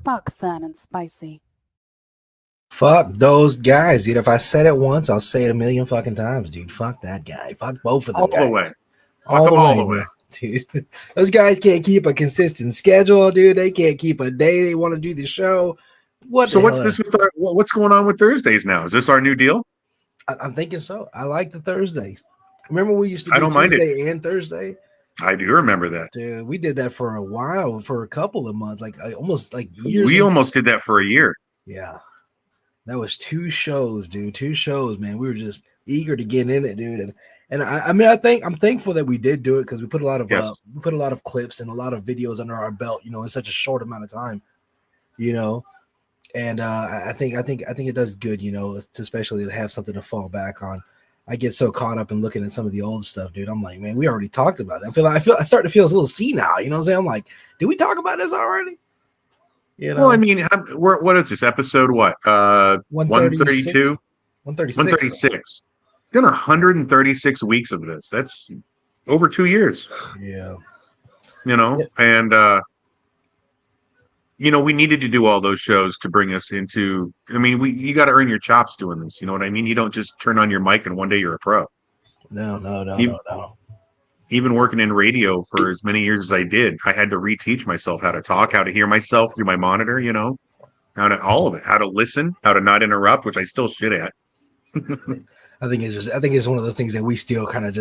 Fuck Phat and Spicy. Fuck those guys, dude. If I said it once, I'll say it a million fucking times, dude. Fuck that guy. Fuck both of them all guys. the way. Fuck them all the way. Dude. Those guys can't keep a consistent schedule, dude. They can't keep a day they want to do the show. So what's this with what's going on with Thursdays now? Is this our new deal? I'm thinking so. I like the Thursdays. Remember we used to do I don't mind Tuesday and Thursday? I do remember that. Dude, we did that for a while, for a couple of months, like almost like years. We almost did that for a year. Yeah. That was 2 shows, dude. 2 shows, man. We were just eager to get in it, dude. And I mean, I'm thankful that we did do it because we put a lot of clips and a lot of videos under our belt, in such a short amount of time, And I think it does good, especially to have something to fall back on. I get so caught up in looking at some of the old stuff, dude. I'm like, man, we already talked about that. I start to feel a little senile. You know what I'm saying? I'm like, did we talk about this already? Well, I mean, what is this episode? What? 132? 136. Done 136 weeks of this. That's over 2 years. Yeah. And we needed to do all those shows to bring us into. I mean, you got to earn your chops doing this. You know what I mean? You don't just turn on your mic and one day you're a pro. No. Even working in radio for as many years as I did, I had to reteach myself how to talk, how to hear myself through my monitor. All of it, how to listen, how to not interrupt, which I still shit at. I think it's one of those things that we still kind of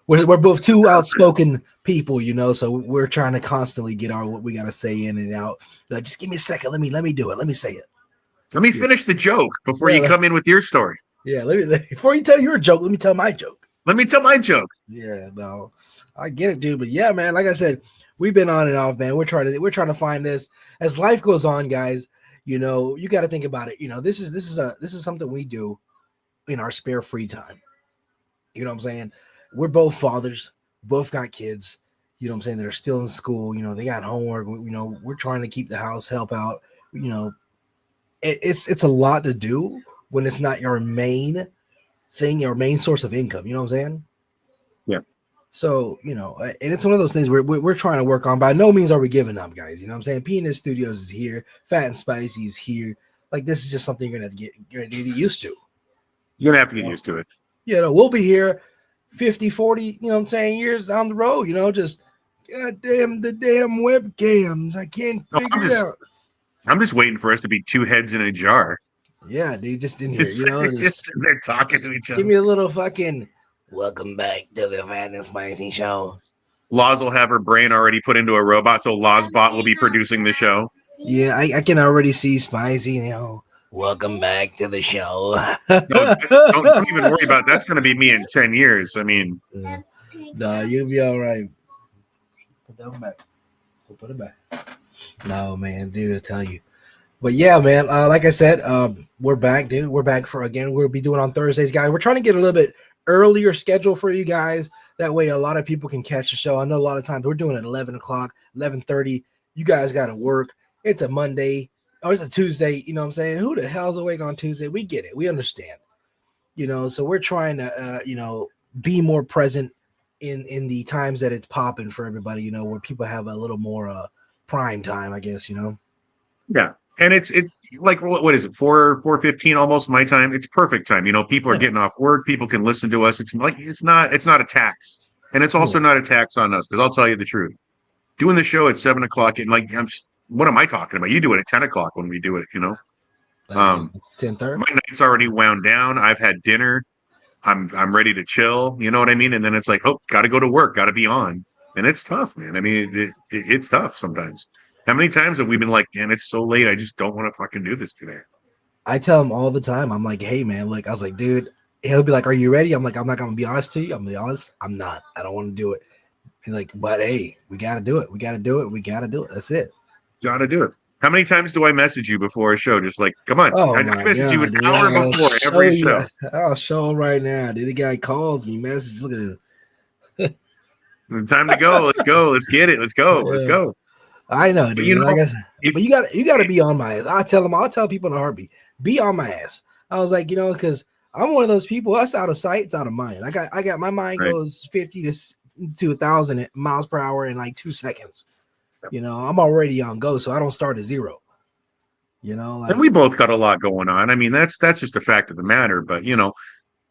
we're both two outspoken people, so we're trying to constantly get what we got to say in and out. Like, just give me a second. Let me do it. Let me say it. Let me finish the joke before you come in with your story. Yeah. Before you tell your joke, let me tell my joke. Let me tell my joke. Yeah, no, I get it, dude. But yeah, man, like I said, we've been on and off, man. We're trying to find this as life goes on, guys. You got to think about it. This is something we do in our spare free time. You know what I'm saying? We're both fathers, both got kids. You know what I'm saying? That are still in school. They got homework. We're trying to keep the house, help out. It's a lot to do when it's not your main thing, your main source of income. You know what I'm saying? Yeah. So, and it's one of those things we're trying to work on. By no means are we giving up, guys. You know what I'm saying? Peanut Studios is here. Phat and Spicy is here. Like, this is just something you're going to get used to. You're going to have to get used to it. We'll be here 50, 40, years down the road, just goddamn the damn webcams. I can't figure it out. I'm just waiting for us to be 2 heads in a jar. Yeah, dude, just in here, just they're talking to each other. Give me a little fucking welcome back to the Phat and Spicy Show. Laws will have her brain already put into a robot, so Lawsbot will be producing the show. Yeah, I can already see Spicy, welcome back to the show. Don't even worry about it. That's going to be me in 10 years. I mean, no, you'll be all right. Put that one back. We'll put it back. No, man, dude, I tell you. But yeah, man, like I said, we're back, dude. We're back we'll be doing on Thursdays, guys. We're trying to get a little bit earlier schedule for you guys. That way a lot of people can catch the show. I know a lot of times we're doing it at 11 o'clock, 11:30. You guys got to work. It's a Monday. Oh, it's a Tuesday. You know what I'm saying? Who the hell's awake on Tuesday? We get it. We understand. So we're trying to, be more present in the times that it's popping for everybody, where people have a little more prime time, I guess, Yeah. And it's like, what is it? 4:15 almost my time. It's perfect time. People are getting off work. People can listen to us. It's not a tax. And it's also not a tax on us. Cause I'll tell you the truth, doing the show at 7 o'clock and what am I talking about? You do it at 10 o'clock when we do it, 10:30. My night's already wound down. I've had dinner. I'm ready to chill. You know what I mean? And then it's like, oh, got to go to work. Got to be on. And it's tough, man. I mean, it's tough sometimes. How many times have we been like, man, it's so late. I just don't want to fucking do this today. I tell him all the time. I'm like, hey, man, I was like, dude, he'll be like, are you ready? I'm like, I'm not going to be honest to you. I'm going to be honest. I'm not. I don't want to do it. He's like, but hey, we got to do it. We got to do it. We got to do it. That's it. Got to do it. How many times do I message you before a show? Just like, come on. Oh, I message you an hour before show every show. I'll show him right now. Dude, the guy calls me, messages. Look at it. Time to go. Let's go. Let's get it. Let's go. Let's go. I know, dude. But you got to be on my ass. I'll tell people in a heartbeat, be on my ass. I was like, because I'm one of those people. That's out of sight, it's out of mind. I got my mind goes 50 to 1,000 miles per hour in like 2 seconds. I'm already on go, so I don't start at 0. And we both got a lot going on. I mean, that's just a fact of the matter. But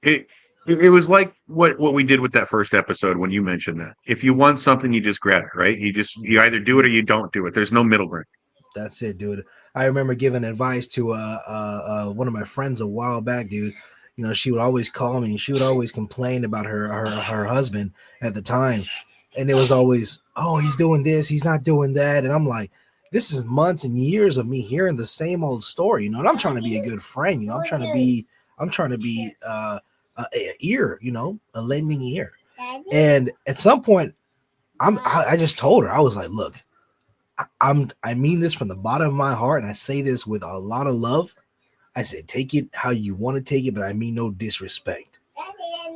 it it was like what we did with that first episode when you mentioned that. If you want something, you just grab it, right? You either do it or you don't do it. There's no middle ground. That's it, dude. I remember giving advice to one of my friends a while back, dude. She would always call me and she would always complain about her husband at the time. And it was always, oh, he's doing this, he's not doing that. And I'm like, this is months and years of me hearing the same old story, and I'm trying to be a good friend, I'm trying to be a ear, a lending ear. And at some point, I just told her, I was like, look, I mean this from the bottom of my heart, and I say this with a lot of love. I said, take it how you want to take it, but I mean no disrespect.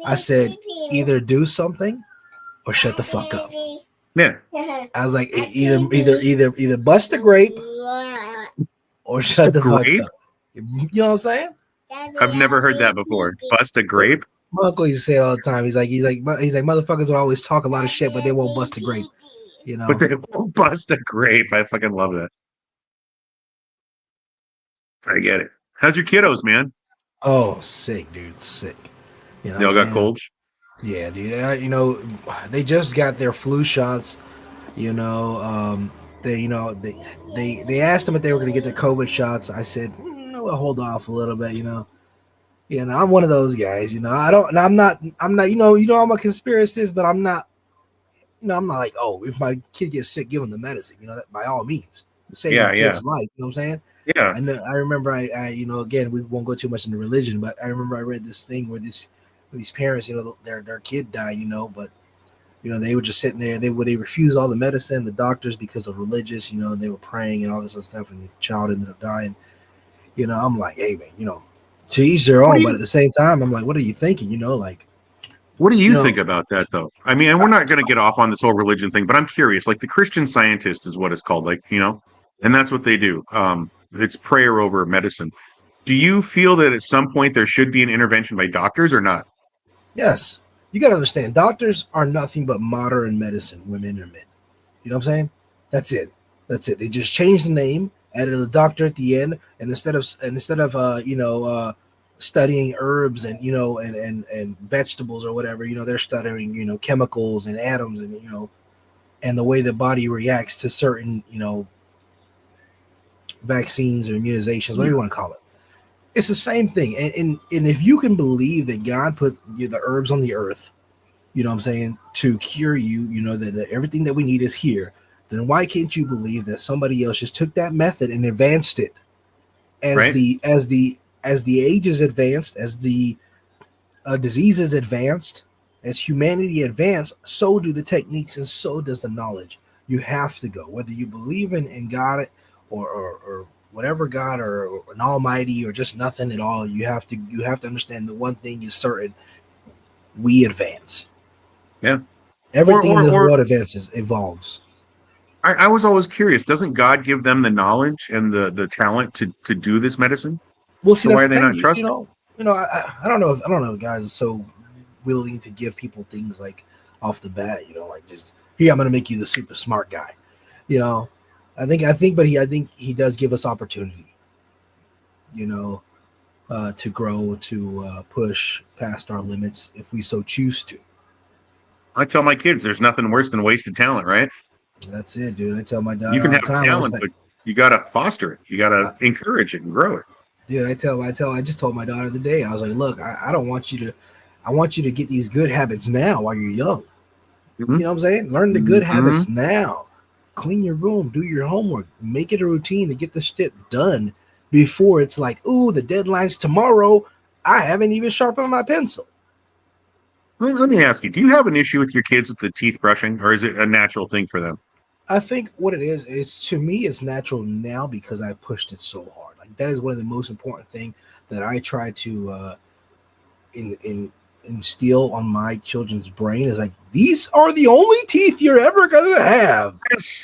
I said, either do something or shut the fuck up. Yeah. I was like, either bust a grape or shut the fuck up. You know what I'm saying? I've never heard that before. Bust a grape. My uncle used to say it all the time. He's like, motherfuckers will always talk a lot of shit, but they won't bust a grape. But they won't bust a grape. I fucking love that. I get it. How's your kiddos, man? Oh, sick, dude. Sick. They all got colds? Yeah, dude. They just got their flu shots. They asked them if they were going to get their COVID shots. I said, we'll hold off a little bit, I'm one of those guys, I'm not, I'm a conspiracist, but I'm not, I'm not like, oh, if my kid gets sick, give him the medicine, that by all means, save my kid's life, you know what I'm saying? Yeah. And I remember again, we won't go too much into religion, but I remember I read this thing where these parents, their kid died, but they were just sitting there. They refused all the medicine, the doctors, because of religious. They were praying and all this other stuff, and the child ended up dying. I'm like, hey man, to each their own. But at the same time, I'm like, what are you thinking? What do you think about that, though? I mean, and we're not going to get off on this whole religion thing, but I'm curious. Like the Christian Scientist is what it's called, and that's what they do. It's prayer over medicine. Do you feel that at some point there should be an intervention by doctors or not? Yes. You got to understand, doctors are nothing but modern medicine, women and men. You know what I'm saying? That's it. They just changed the name, added a doctor at the end, and instead of studying herbs and and vegetables or whatever, they're studying chemicals and atoms and the way the body reacts to certain vaccines or immunizations, whatever you want to call it. It's the same thing. And if you can believe that God put the herbs on the earth, you know what I'm saying, to cure you, that everything that we need is here, then why can't you believe that somebody else just took that method and advanced it as the ages advanced, as the diseases advanced, as humanity advanced, so do the techniques and so does the knowledge. You have to go, whether you believe in God or whatever God or an almighty or just nothing at all. You have to understand the one thing is certain: we advance. Yeah, everything in this world evolves. I was always curious. Doesn't God give them the knowledge and the talent to do this medicine? Well, see, so why are they not trusted? I don't know if guys are so willing to give people things like off the bat. Like just here, I'm going to make you the super smart guy. I think he does give us opportunity, to grow, to push past our limits if we so choose to. I tell my kids there's nothing worse than wasted talent, right? That's it, dude. I tell my daughter you can all have the time, talent, but you got to foster it. You got to encourage it and grow it. Dude, I just told my daughter the day, I was like, look, I want you to get these good habits now while you're young. Mm-hmm. You know what I'm saying? Learn the good habits now. Clean your room, do your homework, make it a routine to get the shit done before it's like, ooh, the deadline's tomorrow. I haven't even sharpened my pencil. Let me ask you, do you have an issue with your kids with the teeth brushing, or is it a natural thing for them? I think what it is to me, it's natural now because I pushed it so hard. Like that is one of the most important thing that I try to instill on my children's brain is like, these are the only teeth you're ever gonna have.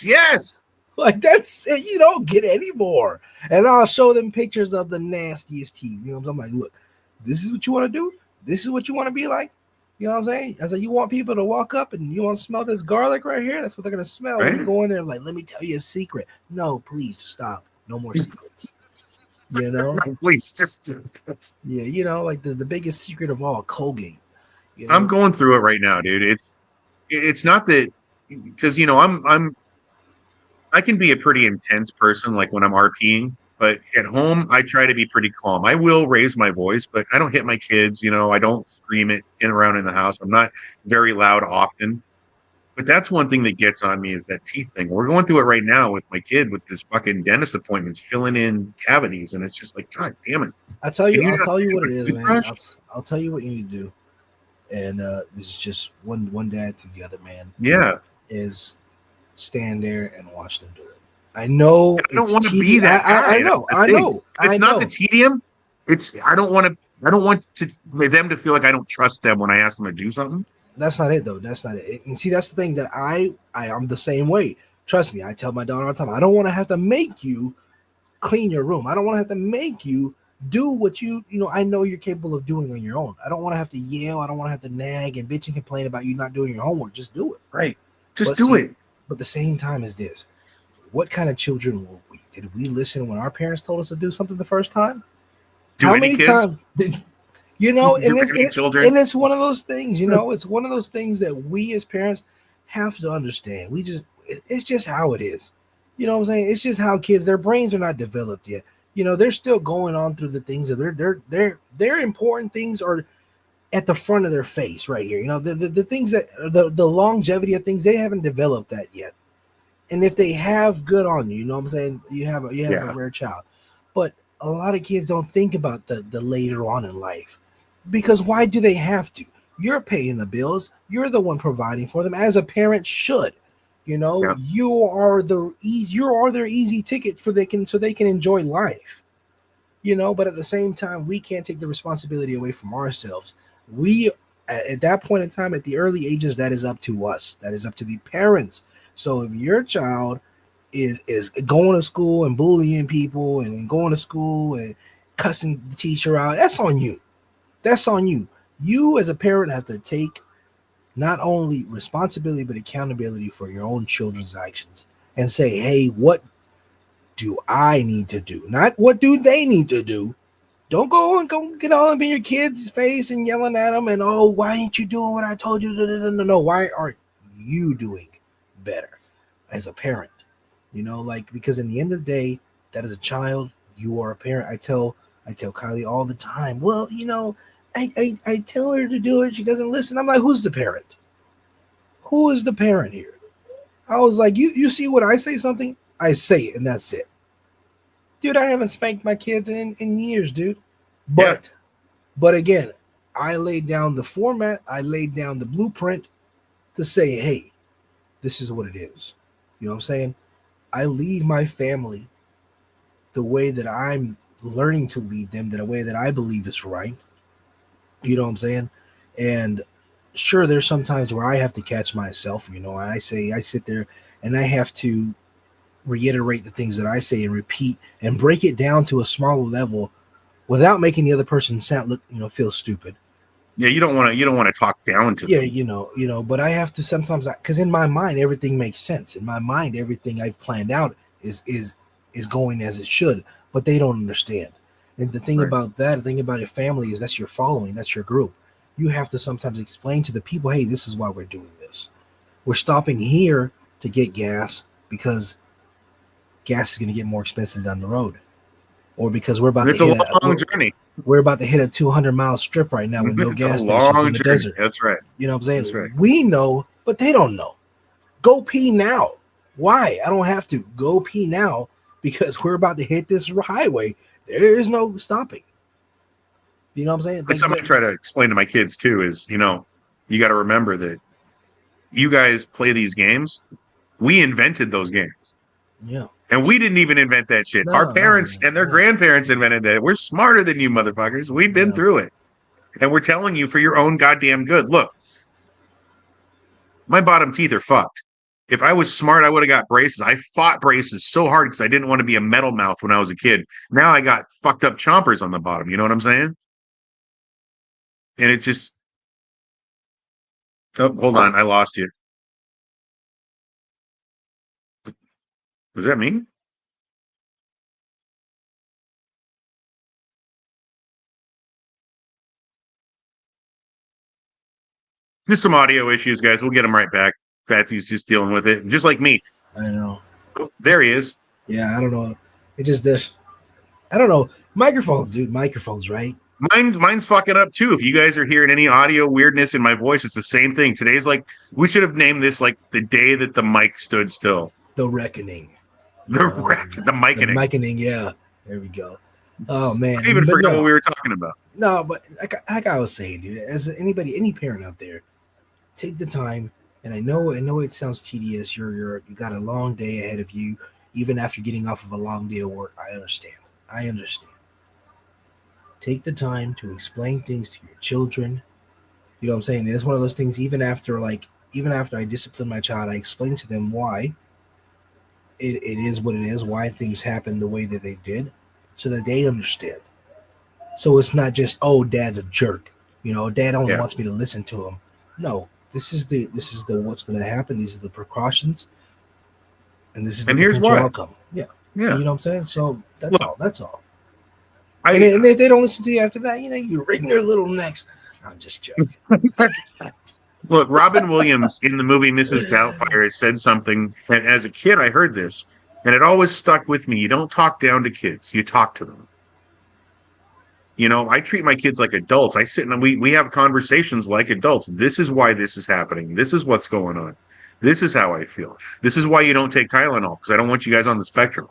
Yes. Like that's it. You don't get any more. And I'll show them pictures of the nastiest teeth. I'm like, look, this is what you want to do. This is what you want to be like. You know what I'm saying? I said, you want people to walk up and you want to smell this garlic right here? That's what they're going to smell. Right. When you go in there, like, let me tell you a secret. No, please stop. No more secrets. You know, Please, just yeah, like the biggest secret of all, Colgate. You I'm know, going through it right now, dude. It's not that because I can be a pretty intense person, like when I'm RPing, but at home, I try to be pretty calm. I will raise my voice, but I don't hit my kids. I don't scream it in around in the house. I'm not very loud often. But that's one thing that gets on me is that teeth thing. We're going through it right now with my kid with this fucking dentist appointments, filling in cavities, and it's just like, God damn it! Can you I'll not tell you pick what up it a is, man. toothbrush? I'll tell you what you need to do, and this is just one dad to the other man Yeah, is stand there and watch them do it. I know and I don't it's want to be tedious. that I guy. That's know, the I thing. know, I It's not the know. tedium. It's I don't want to. I don't want to them to feel like I don't trust them when I ask them to do something. That's not it though. That's not it. And see, that's the thing that I am the same way. Trust me. I tell my daughter all the time. I don't want to have to make you clean your room. I don't want to have to make you do what I know you're capable of doing on your own. I don't want to have to yell. I don't want to have to nag and bitch and complain about you not doing your homework. Just do it. Right. Just But do see, it. but the same time is this. What kind of children were we? Did we listen when our parents told us to do something the first time? Do How any many kids? times did and Do it's any and, children? and it's one of those things, it's one of those things that we as parents have to understand. It's just how it is. You know what I'm saying? It's just how kids, their brains are not developed yet. They're still going on through the things that their important things are at the front of their face right here. The things that the longevity of things, they haven't developed that yet. And if they have, good on you. You know what I'm saying? You have a Yeah. rare child. But a lot of kids don't think about the later on in life. Because why do they have to? You're paying the bills. You're the one providing for them, as a parent should. Yeah. You are their easy ticket so they can enjoy life. But at the same time, we can't take the responsibility away from ourselves. We at that point in time, at the early ages, that is up to us. That is up to the parents. So if your child is going to school and bullying people and going to school and cussing the teacher out, that's on you. That's on you. You as a parent have to take not only responsibility but accountability for your own children's actions and say, hey, what do I need to do? Not what do they need to do. Don't go get all up in your kid's face and yelling at them and, oh, why ain't you doing what I told you? No. Why aren't you doing better as a parent? Like, because in the end of the day, that is a child, you are a parent. I tell Kylie all the time, well, I tell her to do it, she doesn't listen. I'm like, who's the parent? Who is the parent here? I was like, you see what I say something, I say it, and that's it. Dude, I haven't spanked my kids in years, dude. Yeah. But again, I laid down the format, I laid down the blueprint to say, hey, this is what it is. You know what I'm saying? I lead my family the way that I'm learning to lead them, the way that I believe is right. You know what I'm saying? And sure, there's some times where I have to catch myself, I sit there and I have to reiterate the things that I say and repeat and break it down to a smaller level without making the other person feel stupid. Yeah. You don't want to talk down to Yeah, them. but I have to sometimes, because in my mind everything makes sense. In my mind, everything I've planned out is going as it should, but they don't understand. And Right. the thing about your family is that's your following, that's your group. You have to sometimes explain to the people, hey, this is why we're doing this. We're stopping here to get gas because gas is going to get more expensive down the road, or because we're about to It's a hit a long journey. we're about to hit a 200-mile strip right now with no It's a gas stations in long the journey. desert. That's right. You know what I'm That's right. saying? We know, but they don't know. Go pee now. Why? I don't have to. Go pee now because we're about to hit this highway. There is no stopping. You know what I'm saying? That's something I try to explain to my kids too is, you got to remember that you guys play these games. We invented those games. Yeah. And we didn't even invent that shit. Our No, no, parents and their no. grandparents invented that. We're smarter than you motherfuckers. We've been Yeah. through it. And we're telling you for your own goddamn good. Look, my bottom teeth are fucked. If I was smart, I would have got braces. I fought braces so hard because I didn't want to be a metal mouth when I was a kid. Now I got fucked up chompers on the bottom. You know what I'm saying? And it's just, oh, hold on. I lost you. Was that me? Just some audio issues, guys. We'll get him right back. Fatsy's just dealing with it, just like me. I know. Oh, there he is. Yeah, I don't know. It just this. I don't know. Microphones, dude. Microphones, right? Mine's fucking up too. If you guys are hearing any audio weirdness in my voice, it's the same thing. Today's like we should have named this like the day that the mic stood still. The reckoning. The micing. The micing, yeah. There we go. Oh man. I even forgot what we were talking about. No, but like I was saying, dude, as any parent out there, take the time. And I know it sounds tedious. You got a long day ahead of you, even after getting off of a long day of work. I understand. Take the time to explain things to your children. You know what I'm saying? And it's one of those things. Even after I discipline my child, I explain to them why it is what it is, why things happen the way that they did, so that they understand. So it's not just, oh, dad's a jerk. You know, dad only wants me to listen to him. No, this is the what's going to happen. These are the precautions, and this is the potential outcome. Yeah. You know what I'm saying? So that's all. And if they don't listen to you after that, you know, you wring their little necks. I'm just joking. Look, Robin Williams in the movie Mrs. Doubtfire said something, and as a kid, I heard this, and it always stuck with me. You don't talk down to kids; you talk to them. You know, I treat my kids like adults. I sit and we have conversations like adults. This is why this is happening. This is what's going on. This is how I feel. This is why you don't take Tylenol, because I don't want you guys on the spectrum.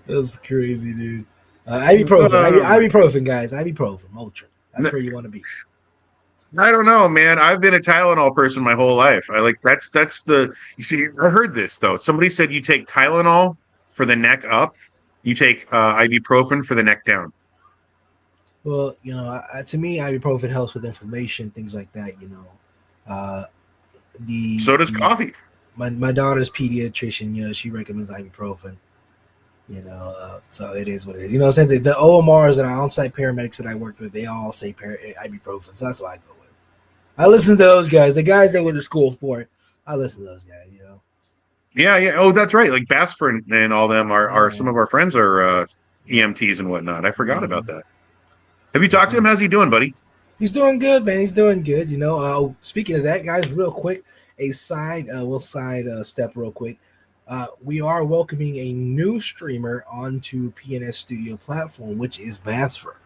That's crazy, dude. Ibuprofen, guys. Ibuprofen, Motrin. That's where you want to be. I don't know, man. I've been a Tylenol person my whole life. That's the. You see, I heard this though. Somebody said you take Tylenol for the neck up, you take ibuprofen for the neck down. Well, you know, to me, ibuprofen helps with inflammation, things like that. You know, so does coffee. My daughter's pediatrician, you know, she recommends ibuprofen. You know, so it is what it is. You know what I'm saying? The OMRs and our on-site paramedics that I worked with, they all say ibuprofen. So that's what I go with. I listen to those guys. The guys that went to school for it, I listen to those guys, you know. Yeah. Oh, that's right. Like Basford and all them are some of our friends are EMTs and whatnot. I forgot about that. Have you talked to him? How's he doing, buddy? He's doing good, man. He's doing good. You know, speaking of that, guys, real quick, a side step real quick. We are welcoming a new streamer onto PNS Studio platform, which is Basford.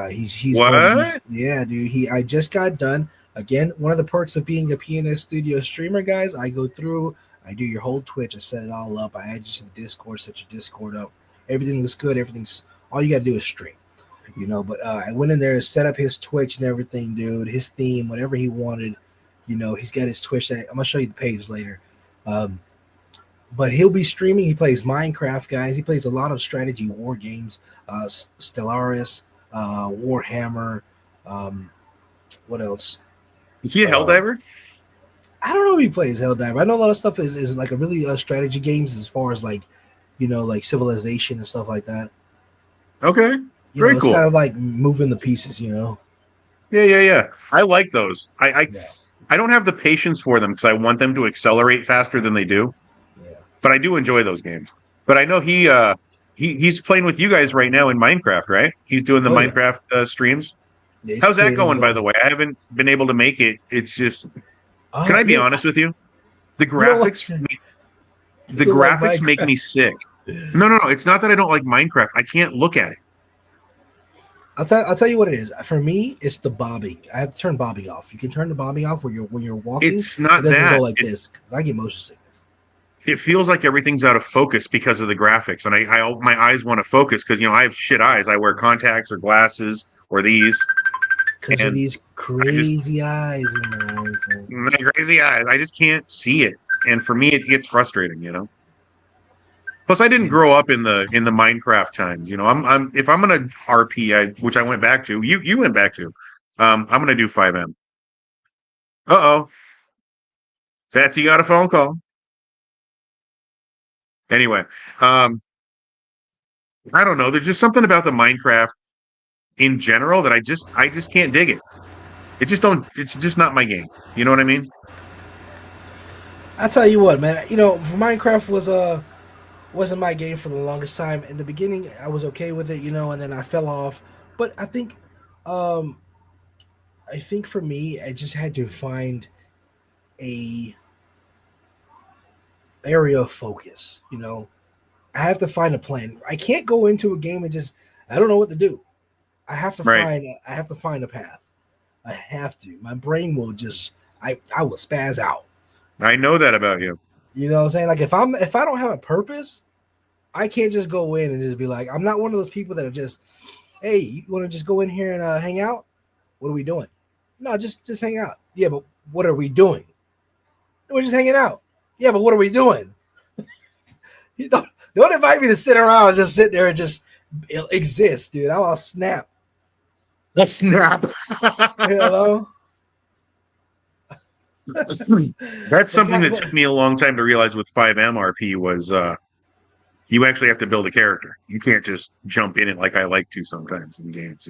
He's what? Yeah, dude. I just got done. Again, one of the perks of being a PNS Studio streamer, guys, I go through, I do your whole Twitch, I set it all up, I add you to the Discord, set your Discord up. Everything looks good. All you got to do is stream, you know. But I went in there, set up his Twitch and everything, dude. His theme, whatever he wanted, you know. He's got his Twitch. I'm gonna show you the page later. But he'll be streaming. He plays Minecraft, guys. He plays a lot of strategy war games, Stellaris, Warhammer. What else? Is he a Helldiver? I don't know if he plays Helldiver. I know a lot of stuff is like a really strategy games as far as like, you know, like Civilization and stuff like that. Okay, Very cool. It's kind of like moving the pieces, you know. Yeah. I like those. I don't have the patience for them because I want them to accelerate faster than they do. But I do enjoy those games. But I know he's playing with you guys right now in Minecraft, right? He's doing the Minecraft streams. Yeah, how's that going, by the way? I haven't been able to make it. It's just, can I be honest with you? The graphics, make me sick. No. It's not that I don't like Minecraft. I can't look at it. I'll tell you what it is. For me, it's the bobbing. I have to turn bobbing off. You can turn the bobbing off when you're walking. It's not it doesn't that. Go like this because I get motion sickness. It feels like everything's out of focus because of the graphics, and I my eyes want to focus because, you know, I have shit eyes. I wear contacts or glasses or these. Because of these crazy eyes. My crazy eyes. I just can't see it, and for me, it gets frustrating. You know. Plus, I didn't grow up in the Minecraft times. You know, I'm if I'm gonna RP, which I went back to. You went back to. I'm gonna do 5M. Fatsy got a phone call. Anyway, I don't know. There's just something about the Minecraft in general that I just can't dig it. It's just not my game. You know what I mean? I tell you what, man. You know, Minecraft wasn't my game for the longest time. In the beginning, I was okay with it, you know, and then I fell off. But I think Um, I think for me, I just had to find a area of focus. I have to find a plan. I can't go into a game and just I don't know what to do. Right. I have to find a path. I have to. My brain will just I will spaz out. I know that about you. You know what I'm saying? Like if I don't have a purpose, I can't just go in and just be like, I'm not one of those people that are just, hey, you want to just go in here and hang out? What are we doing? No, just hang out. Yeah, but what are we doing? We're just hanging out. Yeah, but what are we doing? You don't invite me to sit around and just sit there and just exist, dude. I'll snap. A snap. You know? That's something that took me a long time to realize with 5MRP was you actually have to build a character. You can't just jump in it like I like to sometimes in games,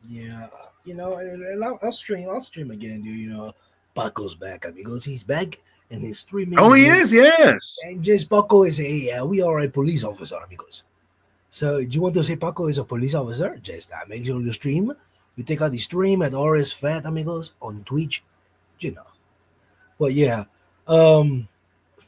Yeah, and I'll stream. I'll stream again, dude. Bucko's back, amigos. He's back, and he's streaming. Oh, he is, yes. And just Bucko is we are a police officer, amigos. So, do you want to say Paco is a police officer? Just make sure you stream. You take out the stream at RS Phat, amigos, on Twitch. Well, yeah. Fun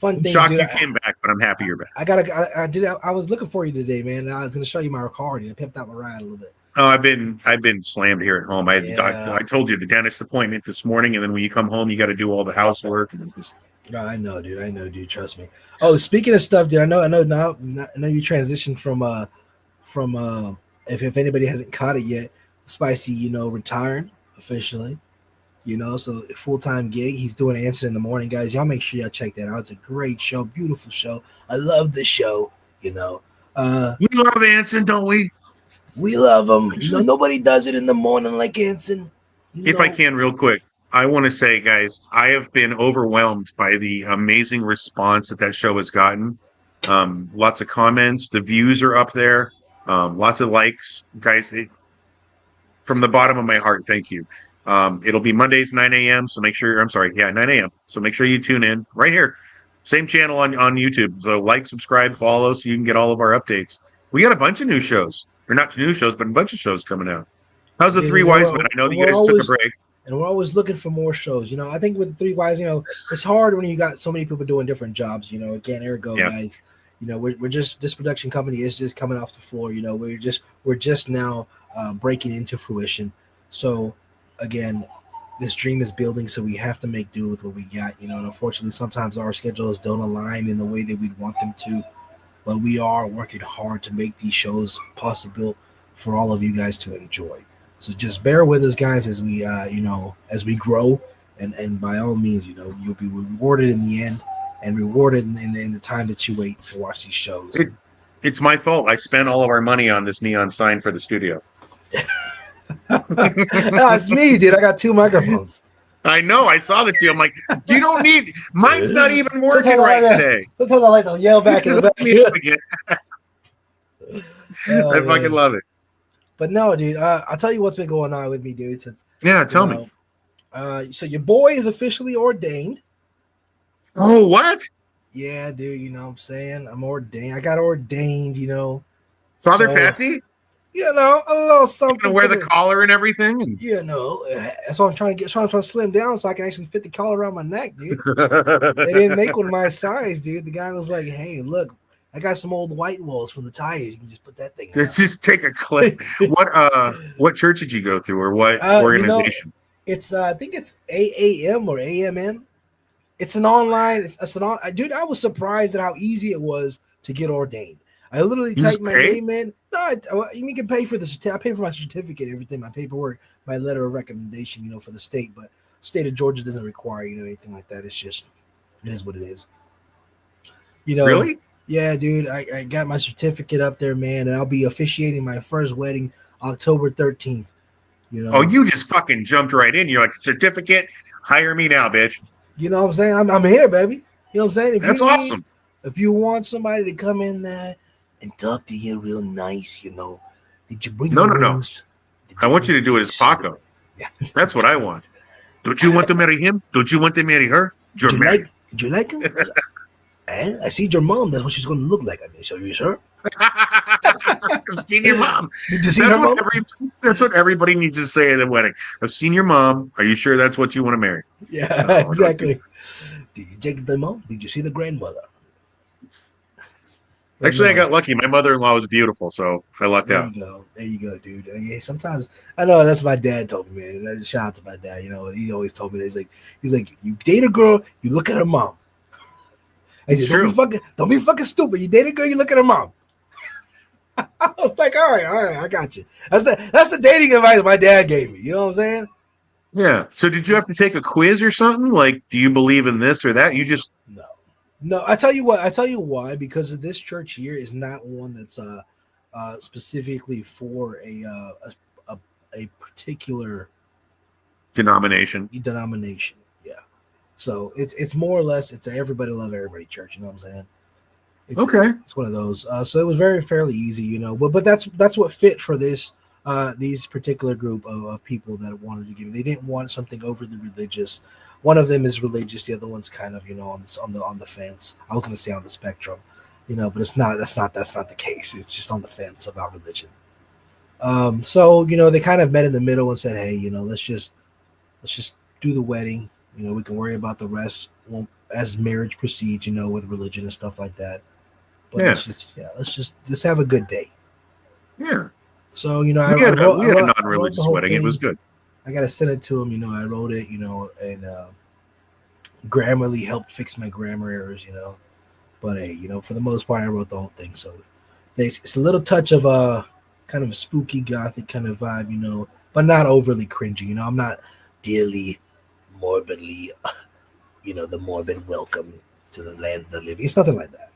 I'm things. shocked Dude, you came back, but I'm happy you're back. I was looking for you today, man. And I was going to show you my card and I pimped out my ride a little bit. Oh, I've been slammed here at home. I told you the dentist appointment this morning, and then when you come home, you got to do all the housework. And just... No, I know, dude. Trust me. Oh, speaking of stuff, dude, I know you transitioned from if anybody hasn't caught it yet, Spicy, retired officially. So full-time gig. He's doing Answer in the Morning, guys. Y'all make sure y'all check that out. It's a great show, beautiful show. I love the show. We love Anson, don't we? We love him. Nobody does it in the morning like Anson. If I can, real quick, I want to say, guys, I have been overwhelmed by the amazing response that show has gotten. Lots of comments. The views are up there. Lots of likes. Guys, from the bottom of my heart, thank you. It'll be Mondays, 9 a.m. So make sure 9 a.m. So make sure you tune in right here. Same channel on YouTube. So like, subscribe, follow so you can get all of our updates. We got a bunch of new shows. Or not new shows, but a bunch of shows coming out. How's the Three Wise Men? I know that you guys took a break. And we're always looking for more shows. I think with the Three Wise, it's hard when you got so many people doing different jobs. Again, ergo, guys. We're just this production company is just coming off the floor. We're just now breaking into fruition. So again, this dream is building, so we have to make do with what we got. And unfortunately, sometimes our schedules don't align in the way that we'd want them to. But we are working hard to make these shows possible for all of you guys to enjoy. So just bear with us, guys, as we as we grow, and by all means, you'll be rewarded in the end, and rewarded in the time that you wait to watch these shows. It's my fault. I spent all of our money on this neon sign for the studio. No, it's me, dude. I got 2 microphones. I know. I saw the two. I'm like, you don't need. Mine's not even working right today. Sometimes I like to yell back in the back. I fucking love it. But no, dude. I'll tell you what's been going on with me, dude. Since tell me. So your boy is officially ordained. Oh, what? Yeah, dude. You know what I'm saying? I'm ordained. I got ordained. Father Patsy. A little something. Gonna wear the collar and everything. That's what I'm trying to get. So I'm trying to slim down so I can actually fit the collar around my neck, dude. They didn't make one my size, dude. The guy was like, "Hey, look, I got some old white walls from the tires. You can just put that thing." Let's just take a clip. What church did you go through, or what organization? It's I think it's AAM or AMN. It's an online. Dude, I was surprised at how easy it was to get ordained. I literally typed my name in. No, you can pay for the certificate. I pay for my certificate, everything, my paperwork, my letter of recommendation, for the state. But state of Georgia doesn't require, anything like that. It's just, it is what it is. Really? Yeah, dude. I got my certificate up there, man, and I'll be officiating my first wedding October 13th. Oh, you just fucking jumped right in. You're like, certificate, hire me now, bitch. You know what I'm saying? I'm here, baby. You know what I'm saying? That's awesome. If you want somebody to come in there and talk to you real nice, did you bring rings? I want you to do it as Paco. Yeah. That's what I want. Don't you want to marry him? Don't you want to marry her? Do you like him? I see your mom. That's what she's going to look like. Are you sure? I've seen your mom. Did you see her mom? That's what everybody needs to say at the wedding. I've seen your mom. Are you sure that's what you want to marry? Yeah, No, don't you? exactly. Did you check the mom? Did you see the grandmother? But Actually, I no, got lucky. My mother-in-law was beautiful, so I lucked there out. you go. There you go, dude. Yeah, sometimes I know that's my dad told me, man. And I just shout out to my dad. You know, he always told me that he's like, you date a girl, you look at her mom. I It's said, true. don't be fucking stupid. You date a girl, you look at her mom. I was like, all right, I got you. That's the dating advice my dad gave me. You know what I'm saying? Yeah. So did you have to take a quiz or something? Like, do you believe in this or that? You just No, no. I tell you what. I tell you why. Because this church here is not one that's specifically for a particular denomination. denomination. Yeah. So it's more or less it's a everybody love everybody church. You know what I'm saying? Okay. It's one of those. So it was very fairly easy, you know. But that's what fit for this these particular group of people that wanted to give. They didn't want something overly religious. One of them is religious. The other one's kind of on this on the fence. I was going to say on the spectrum, you know, but it's not. That's not the case. It's just on the fence about religion. So they kind of met in the middle and said, hey, let's just do the wedding. We can worry about the rest as marriage proceeds. With religion and stuff like that. But Yeah. let's have a good day. Yeah. So We had a I wrote the non-religious whole wedding. It was thing. good. I gotta send it to him. I wrote it. And Grammarly helped fix my grammar errors. But hey, for the most part, I wrote the whole thing. So it's a little touch of a kind of spooky gothic kind of vibe. But not overly cringy. I'm not dearly morbidly. The morbid welcome to the land of the living. It's nothing like that.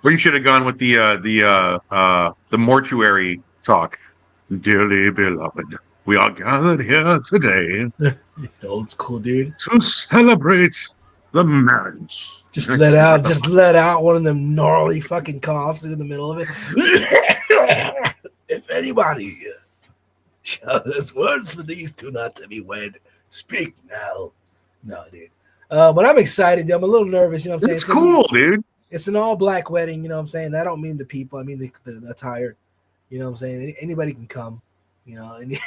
Or you should have gone with the mortuary talk. Dearly beloved, we are gathered here today It's old school, dude. to celebrate the marriage. Just let out one of them gnarly fucking coughs in the middle of it. If anybody shouts words for these two not to be wed, speak now. No, dude. But I'm excited. I'm a little nervous. What I'm saying? It's cool, dude. It's an all black wedding. What I'm saying? I don't mean the people. I mean the attire. What I'm saying? Anybody can come. Any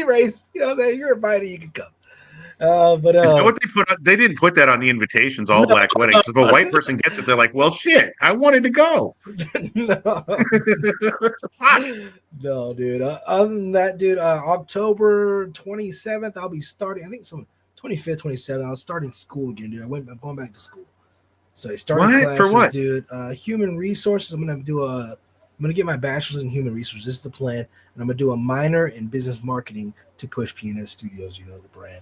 race. What I'm saying? If you're invited, you can come. But Is that what they put on? They didn't put that on the invitations, all black weddings. If a white person gets it, they're like, well, shit, I wanted to go. No, dude. Other than that, dude, October 27th, I'll be starting. I think some 25th, 27th. I was starting school again, dude. I'm going back to school. So I started classes, For what? dude. Human resources. I'm gonna get my bachelor's in human resources. This is the plan, and I'm gonna do a minor in business marketing to push PNS Studios. The brand.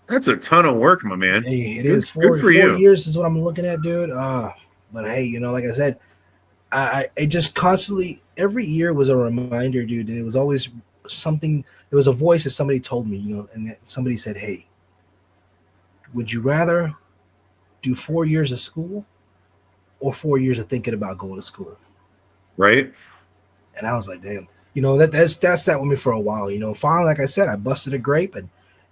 That's a ton of work, my man. Hey, it good, is good for 4 you. years is what I'm looking at, dude. But hey, like I said, I just constantly every year was a reminder, dude, and it was always something. There was a voice that somebody told me, and somebody said, "Hey, would you rather do 4 years of school or 4 years of thinking about going to school?" Right. And I was like, "Damn, that's sat with me for a while." Finally, like I said, I busted a grape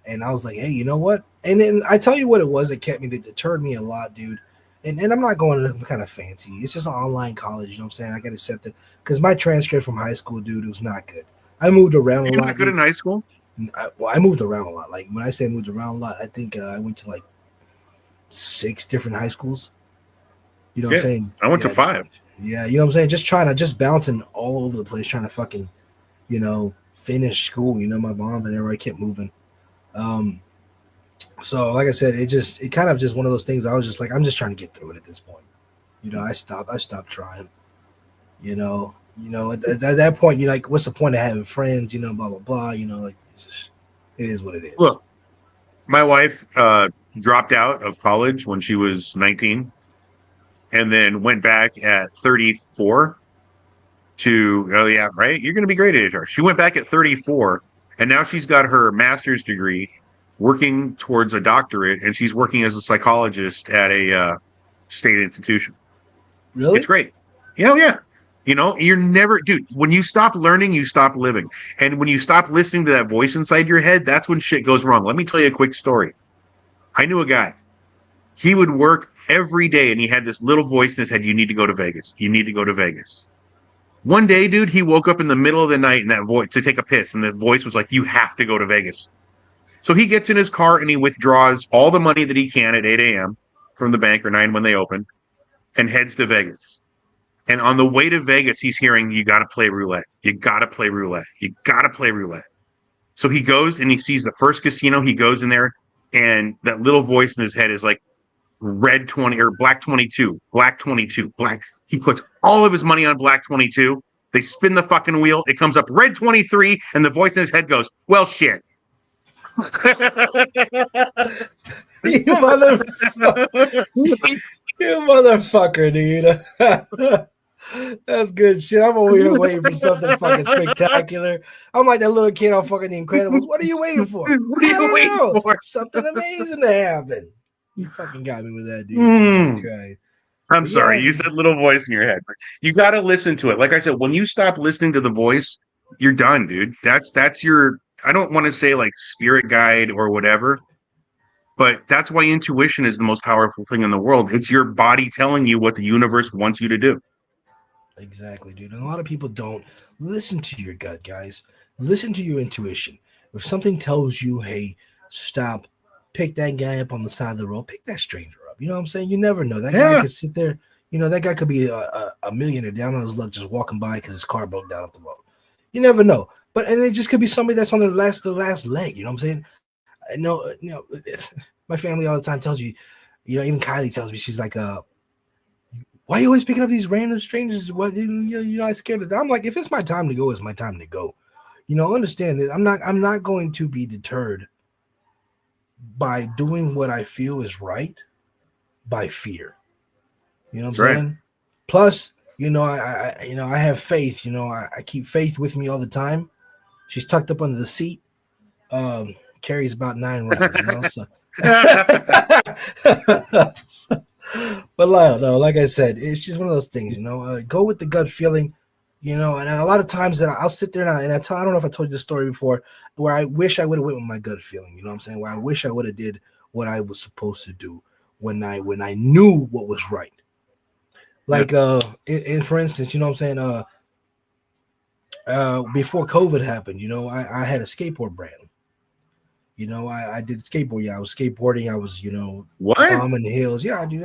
and I was like, hey, you know what? And then I tell you what it was that deterred me a lot, dude. And I'm not going to kind of fancy. It's just an online college, you know what I'm saying? I got to accept it because my transcript from high school, dude, it was not good. I moved around a lot. You're not good in high school? I moved around a lot. Like when I say moved around a lot, I think I went to like 6 different high schools. You know what I'm saying? I went to 5. Yeah, you know what I'm saying? Just bouncing all over the place, trying to fucking, finish school. My mom and everybody kept moving. So like I said, it kind of just one of those things. I was just like, I'm just trying to get through it at this point. I stopped trying. At that point, you're like, what's the point of having friends? Blah blah blah. Like it is what it is. Look, my wife dropped out of college when she was 19, and then went back at 34 to. Oh yeah, right. You're going to be great at HR. She went back at 34, and now she's got her master's degree, working towards a doctorate, and she's working as a psychologist at a state institution. Really? It's great. Yeah. You're never, dude, when you stop learning, you stop living. And when you stop listening to that voice inside your head, that's when shit goes wrong. Let me tell you a quick story. I knew a guy. He would work every day, and he had this little voice in his head, you need to go to Vegas. You need to go to Vegas. One day, dude, he woke up in the middle of the night and that voice to take a piss, and the voice was like, "You have to go to Vegas." So he gets in his car and he withdraws all the money that he can at 8 a.m. from the bank or 9 when they open, and heads to Vegas. And on the way to Vegas, he's hearing, "You got to play roulette. You got to play roulette. You got to play roulette." So he goes and he sees the first casino. He goes in there, and that little voice in his head is like, "Red 20 or black 22, black 22, black." He puts all of his money on black 22. They spin the fucking wheel. It comes up red 23, and the voice in his head goes, "Well, shit." You motherfucker. You motherfucker, dude. That's good shit. I'm over here waiting for something fucking spectacular. I'm like that little kid on fucking The Incredibles. What are you waiting for? What are you waiting for? Something amazing to happen. You fucking got me with that, dude. Jesus Christ. I'm But sorry. yeah. You said little voice in your head. You got to listen to it. Like I said, when you stop listening to the voice, you're done, dude. That's your, I don't want to say like spirit guide or whatever, but that's why intuition is the most powerful thing in the world. It's your body telling you what the universe wants you to do. Exactly, dude. And a lot of people don't listen to your gut, guys. Listen to your intuition. If something tells you, hey, stop, pick that guy up on the side of the road, pick that stranger up. You know what I'm saying? You never know. That guy could sit there. You know, that guy could be a millionaire down on his luck just walking by because his car broke down up the road. You never know. But and it just could be somebody that's on the last leg. You know what I'm saying? I know, my family all the time tells you, even Kylie tells me, she's like, why are you always picking up these random strangers? What you're not scared of? I'm like, if it's my time to go, it's my time to go. Understand that I'm not going to be deterred by doing what I feel is right by fear. You know what I'm saying? Plus, I have faith. I keep faith with me all the time. She's tucked up under the seat. Carries about 9 rounds. So. But like I said, it's just one of those things. Go with the gut feeling. And a lot of times that I'll sit there and I don't know if I told you the story before, where I wish I would have went with my gut feeling. You know what I'm saying? Where I wish I would have did what I was supposed to do when I knew what was right. Like for instance, you know what I'm saying? Before COVID happened, I had a skateboard brand. I did skateboard. Yeah, I was skateboarding. I was, what? bombing the hills. Yeah, I do.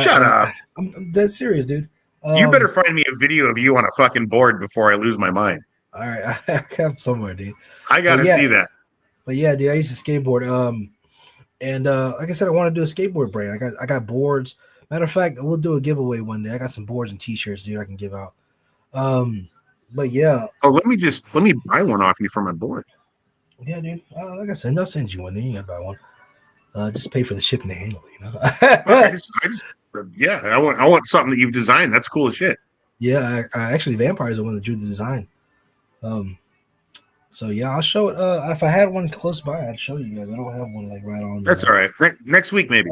Shut up. I'm dead serious, dude. You better find me a video of you on a fucking board before I lose my mind. All right, I have somewhere, dude. I gotta see that. But yeah, dude, I used to skateboard. And like I said, I want to do a skateboard brand. I got boards. Matter of fact, we'll do a giveaway one day. I got some boards and T-shirts, dude. I can give out. But yeah. Oh, let me buy one off you for my board. Yeah, dude. Like I said, I'll send you one. Then you gotta buy one. Just pay for the shipping and handling. I want something that you've designed. That's cool as shit. Yeah, I actually, Vampire is the one that drew the design. So yeah, I'll show it. If I had one close by, I'd show you guys. I don't have one like right on. That's all right. Next week maybe.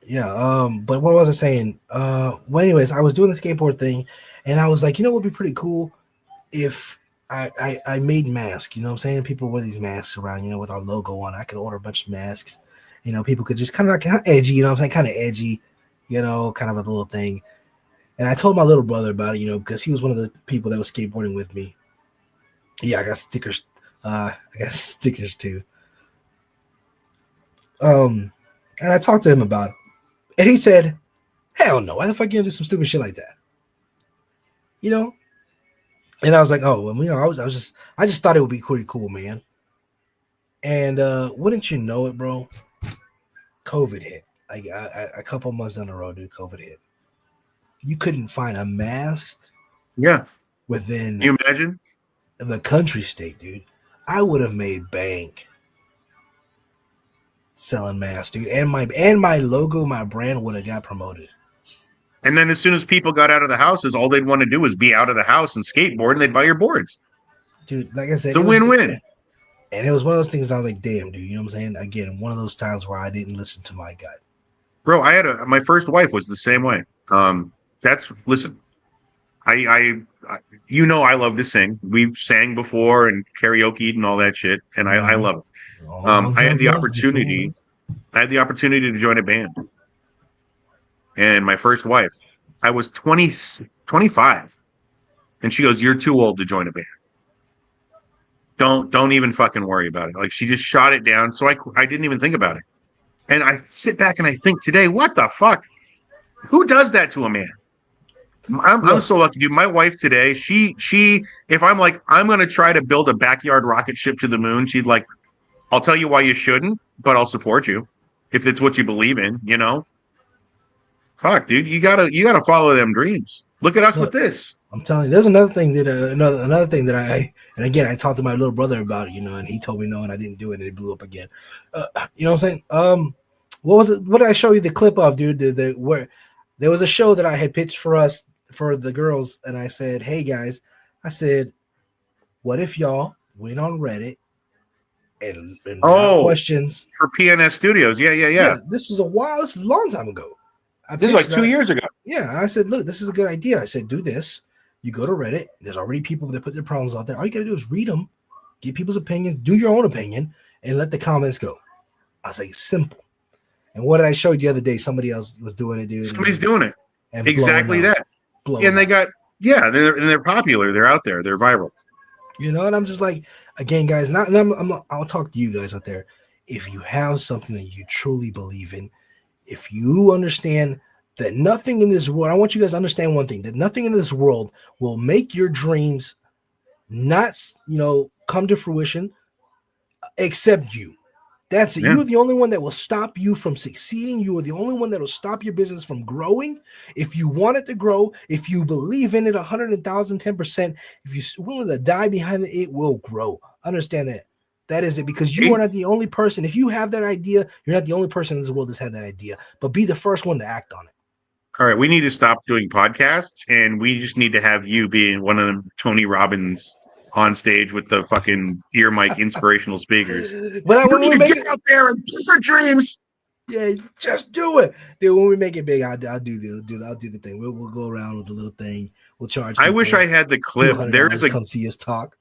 Yeah. But what was I saying? Well, anyways, I was doing the skateboard thing, and I was like, what would be pretty cool if I made masks. You know what I'm saying? People wear these masks around, with our logo on. I could order a bunch of masks. People could just kind of edgy. You know what I'm saying? Kind of edgy. Kind of a little thing. And I told my little brother about it, because he was one of the people that was skateboarding with me. Yeah, I got stickers. I got stickers too. And I talked to him about it. And he said, hell no, why the fuck you gonna do some stupid shit like that? And I was like, oh, well, I just thought it would be pretty cool, man. And wouldn't you know it, bro? COVID hit. Like a couple months down the road, dude, COVID hit. You couldn't find a mask. Yeah. Within. Can you imagine? The country state, dude. I would have made bank selling masks, dude. And my logo, my brand would have got promoted. And then as soon as people got out of the houses, all they'd want to do was be out of the house and skateboard, and they'd buy your boards. Dude, like I said, it's a win-win. And it was one of those things that I was like, damn, dude, you know what I'm saying? Again, one of those times where I didn't listen to my gut. Bro, my first wife was the same way. Listen, I I love to sing. We've sang before and karaoke and all that shit, and I love it. I had the opportunity to join a band. And my first wife, I was 25. And she goes, "You're too old to join a band. Don't even fucking worry about it." Like she just shot it down. So I didn't even think about it. And I sit back and I think today, what the fuck? Who does that to a man? I'm Look, so lucky, dude. My wife today, she if I'm like, I'm gonna try to build a backyard rocket ship to the moon, she'd like, I'll tell you why you shouldn't, but I'll support you if it's what you believe in, you know? Fuck, dude, you gotta follow them dreams. Look at us with look. this. I'm telling you, there's another thing that another thing that and again I talked to my little brother about it, and he told me no, and I didn't do it, and it blew up again. You know what I'm saying? What was it? What did I show you the clip of, dude? Where there was a show that I had pitched for us for the girls, and I said, "Hey guys," I said, "What if y'all went on Reddit and without Oh, questions?" for PNS Studios. Yeah, yeah, yeah. Yeah, this is a while. This is a long time ago. I This is like pitched two that. years ago. Yeah, I said, look, this is a good idea. I said, do this. You go to Reddit. There's already people that put their problems out there. All you got to do is read them, get people's opinions, do your own opinion, and let the comments go. I was like, simple. And what did I show you the other day? Somebody else was doing it, dude. Somebody's doing it. And Exactly that. blowing And they up. got, yeah, they're popular. They're out there. They're viral. And I'm just like, again, guys, I'll talk to you guys out there. If you have something that you truly believe in, if you understand that nothing in this world, I want you guys to understand one thing, that nothing in this world will make your dreams not, come to fruition except you. That's it. Yeah. You're the only one that will stop you from succeeding. You are the only one that will stop your business from growing. If you want it to grow, if you believe in it 100,000, 10%, if you're willing to die behind it, it will grow. Understand that. That is it, because you are not the only person. If you have that idea, you're not the only person in this world that's had that idea, but be the first one to act on it. All right, we need to stop doing podcasts, and we just need to have you being one of them Tony Robbins on stage with the fucking ear mic inspirational speakers. But You when need we to make get it, out there and do your dreams. yeah, just do it, dude. When we make it big, I'll do the thing. We'll go around with the little thing. We'll charge. I wish I had the clip. $200 to come see us talk.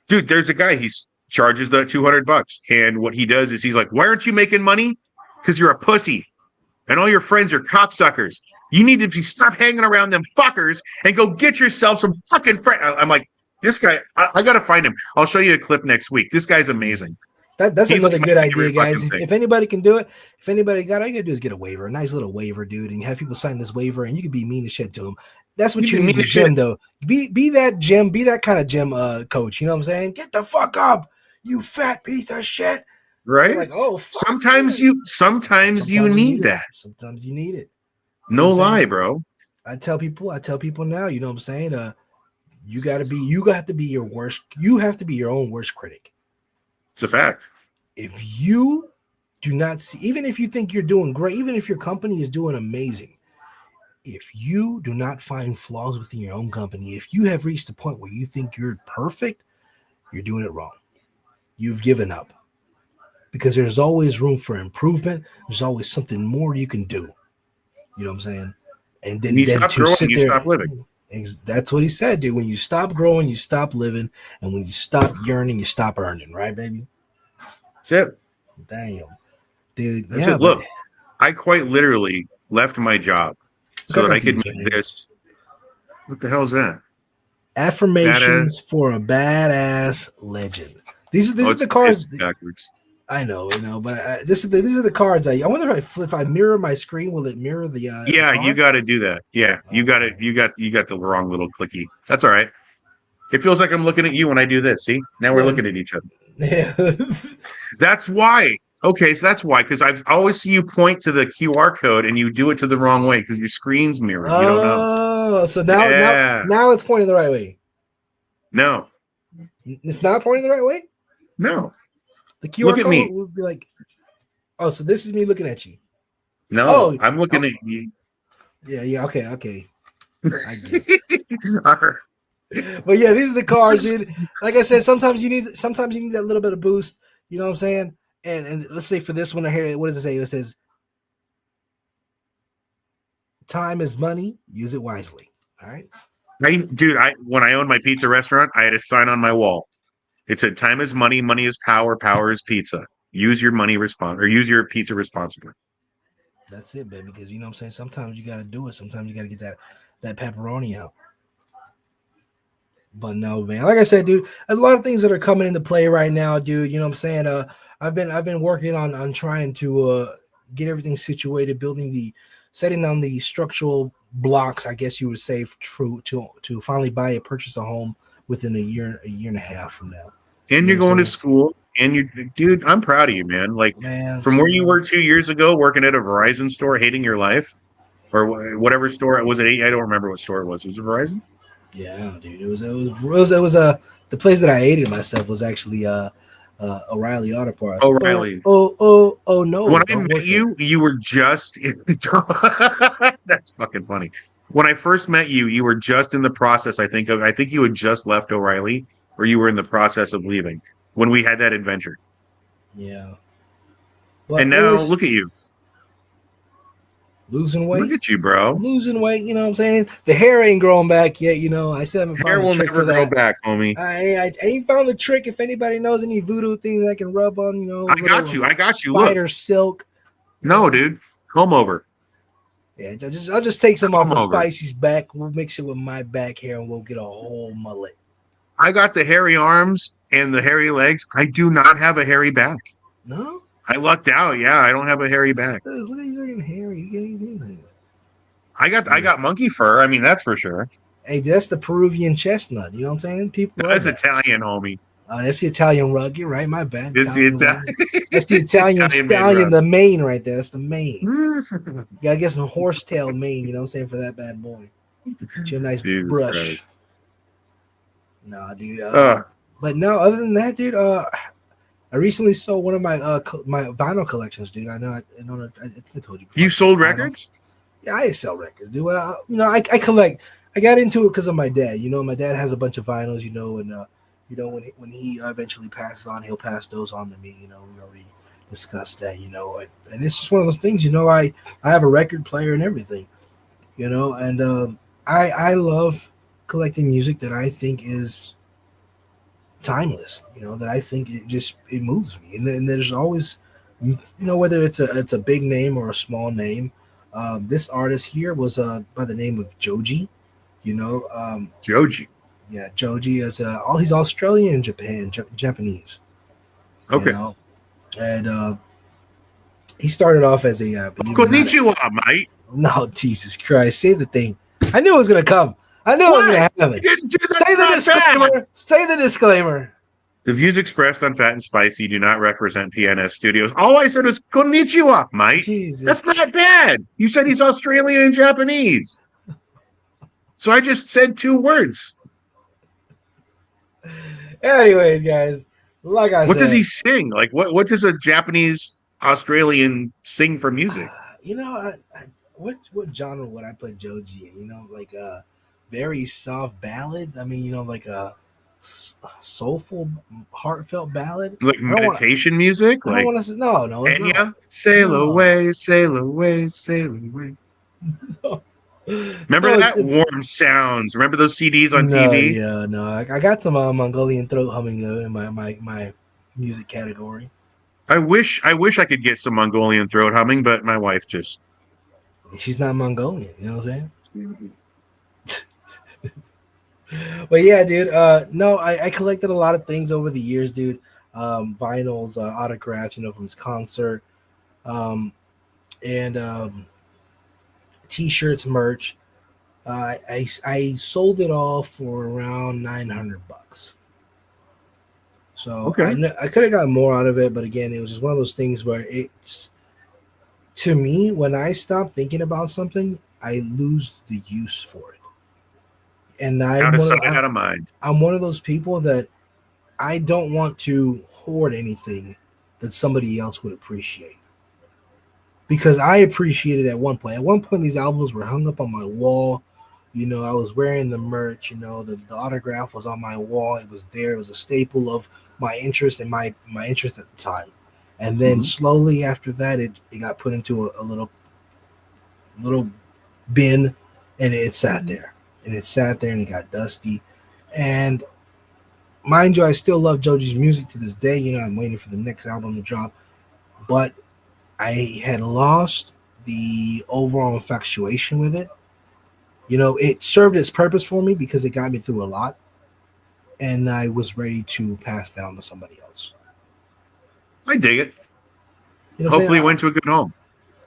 Dude, there's a guy, he charges the $200, and what he does is he's like, "Why aren't you making money? Because you're a pussy, and all your friends are cocksuckers. You need to stop hanging around them fuckers and go get yourself some fucking friends." I'm like, this guy, I got to find him. I'll show you a clip next week. This guy's amazing. That's He's another like good my idea, favorite guys. fucking thing. If anybody can do it, if anybody got, all you gotta do is get a waiver, a nice little waiver, dude, and have people sign this waiver, and you can be mean as shit to them. That's what You you can need in mean the as gym, shit. though. Be that gym, be that kind of gym coach. You know what I'm saying? Get the fuck up, you fat piece of shit. They're Right? like, oh, fuck, Sometimes yeah. sometimes you need that. Sometimes you need it. You No know what I'm saying? lie, bro. I tell people now, you know what I'm saying? You have to be your worst. You have to be your own worst critic. It's a fact. If you do not see, even if you think you're doing great, even if your company is doing amazing, if you do not find flaws within your own company, if you have reached the point where you think you're perfect, you're doing it wrong. You've given up, because there's always room for improvement. There's always something more you can do. You know what I'm saying? And then, You stop to growing, sit you there. stop living. That's what he said, dude. When you stop growing, you stop living. And when you stop yearning, you stop earning, right, baby? That's it. Damn. Dude, That's yeah, it. Look, I quite literally left my job so that I could make this. What the hell is that? Affirmations for a badass legend. These are the cards. Backwards. I know, but these are the cards. I wonder if I mirror my screen, will it mirror the? Yeah, the you got to do that. Yeah, you got it. You got the wrong little clicky. That's all right. It feels like I'm looking at you when I do this. See, now we're looking at each other. Yeah. That's why. Okay, so that's why, because I always see you point to the QR code and you do it to the wrong way because your screen's mirrored. You don't know. Oh, so now it's pointing the right way. No, It's not pointing the right way. no. The QR Look at code me. would be like, oh, so this is me looking at you. No, I'm looking at you. Yeah. Okay. I get it. All right. But yeah, these are the cards, dude. Like I said, sometimes you need that little bit of boost. You know what I'm saying? And let's say for this one here, what does it say? It says, "Time is money. Use it wisely." All right. Dude, when I owned my pizza restaurant, I had a sign on my wall. It said, "Time is money. Money is power. Power is pizza. Use your money use your pizza responsibly." That's it, baby. Because you know what I'm saying. Sometimes you got to do it. Sometimes you got to get that pepperoni out. But no, man. Like I said, dude, a lot of things that are coming into play right now, dude. You know what I'm saying? I've been working on trying to get everything situated, setting down the structural blocks, I guess you would say, to finally purchase a home within a year and a half from now. And You you're know what going I'm to saying? school, and you, dude, I'm proud of you, man. Like Man, from where you were 2 years ago, working at a Verizon store, hating your life, or whatever store was it? I don't remember what store it was. Was it Verizon? yeah, dude. It was the place that I hated myself was actually O'Reilly Auto Parts. O'Reilly. Oh no, When I don't met work there. you, you were just in that's fucking funny. When I first met you, you were just in the process, I think you had just left O'Reilly, or you were in the process of leaving when we had that adventure. Yeah. And But now anyways, look at you. losing Look weight. at you, bro. Losing weight, you know what I'm saying? The hair ain't growing back yet, you know. I still haven't Hair found the will trick never for grow that. back, homie. I ain't found the trick. If anybody knows any voodoo things I can rub on, you know, I little got you. I got you. Look. spider silk, you No, know. dude. Comb over. Yeah, I'll just take some off Comb of over. Spicy's back. We'll mix it with my back hair and we'll get a whole mullet. I got the hairy arms and the hairy legs. I do not have a hairy back. No? I lucked out. Yeah, I don't have a hairy back. Look at you getting hairy. You getting these things. I got monkey fur. I mean, that's for sure. Hey, that's the Peruvian chestnut. You know what I'm saying? People love That's that. Italian, homie. That's the Italian rug. You're right. My bad. It's the Italian rug. That's the it's the Italian Italian made stallion, rug. the mane right there. That's the mane. You gotta get some horsetail mane, you know what I'm saying, for that bad boy. Get you a nice Jesus brush. Christ. Nah, dude. Uh, But no, other than that, dude, I recently sold one of my my vinyl collections, dude. I know I told you before. you sold Vinyls. records? Yeah, I sell records, dude. You know, I collect. I got into it because of my dad. You know, my dad has a bunch of vinyls, you know, and you know, when he eventually passes on, he'll pass those on to me. You know, we already discussed that, you know, and it's just one of those things, you know. I have a record player and everything, you know, and I love collecting music that I think is timeless, you know, that I think it moves me, and then there's always, you know, whether it's a big name or a small name. This artist here was by the name of Joji, you know. Joji. Yeah, Joji is he's Australian and Japanese, you Okay. know, and he started off as a believe it or not. Konnichiwa, mate. No, Jesus Christ, say the thing. I knew it was gonna come. I knew it was What? gonna You happen. didn't do that. Say the Not disclaimer. bad. Say the disclaimer. The views expressed on Fat and Spicy do not represent PNS Studios. All I said was konnichiwa, mate. Jesus. That's not bad. You said he's Australian and Japanese. So I just said two words. Anyways, guys, like I What does said, he sing? Like what does a Japanese Australian sing for music? you know, what genre would I put Joji in? You know, like a very soft ballad. I mean, you know, like a soulful, heartfelt ballad. Like I don't want. meditation music? I don't Like want to say no. It's not. Enya? Sail No. away, sail away, sail away. No, Remember no, that? it's Warm Sounds. Remember those CDs on no, TV? yeah, no. I got some Mongolian throat humming though in my music category. I wish I could get some Mongolian throat humming, but my wife just She's not Mongolian, you know what I'm saying? But yeah, dude. No, I collected a lot of things over the years, dude. Vinyls, autographs, you know, from his concert, and t-shirts, merch. I sold it all for around $900. So okay. I could have got more out of it, but again, it was just one of those things where it's, to me, when I stop thinking about something, I lose the use for it. And Out of sight, out of mind. I'm one of those people that I don't want to hoard anything that somebody else would appreciate. Because I appreciated it at one point. At one point, these albums were hung up on my wall. You know, I was wearing the merch. You know, the autograph was on my wall. It was there. It was a staple of my interest and my interest at the time. And then slowly after that, it got put into a little bin, and it sat there. And it sat there, and it got dusty. And mind you, I still love Joji's music to this day. You know, I'm waiting for the next album to drop. But I had lost the overall infatuation with it. You know, it served its purpose for me because it got me through a lot, and I was ready to pass that on to somebody else. I dig it. You know what I'm Hopefully, it saying? went to a good home.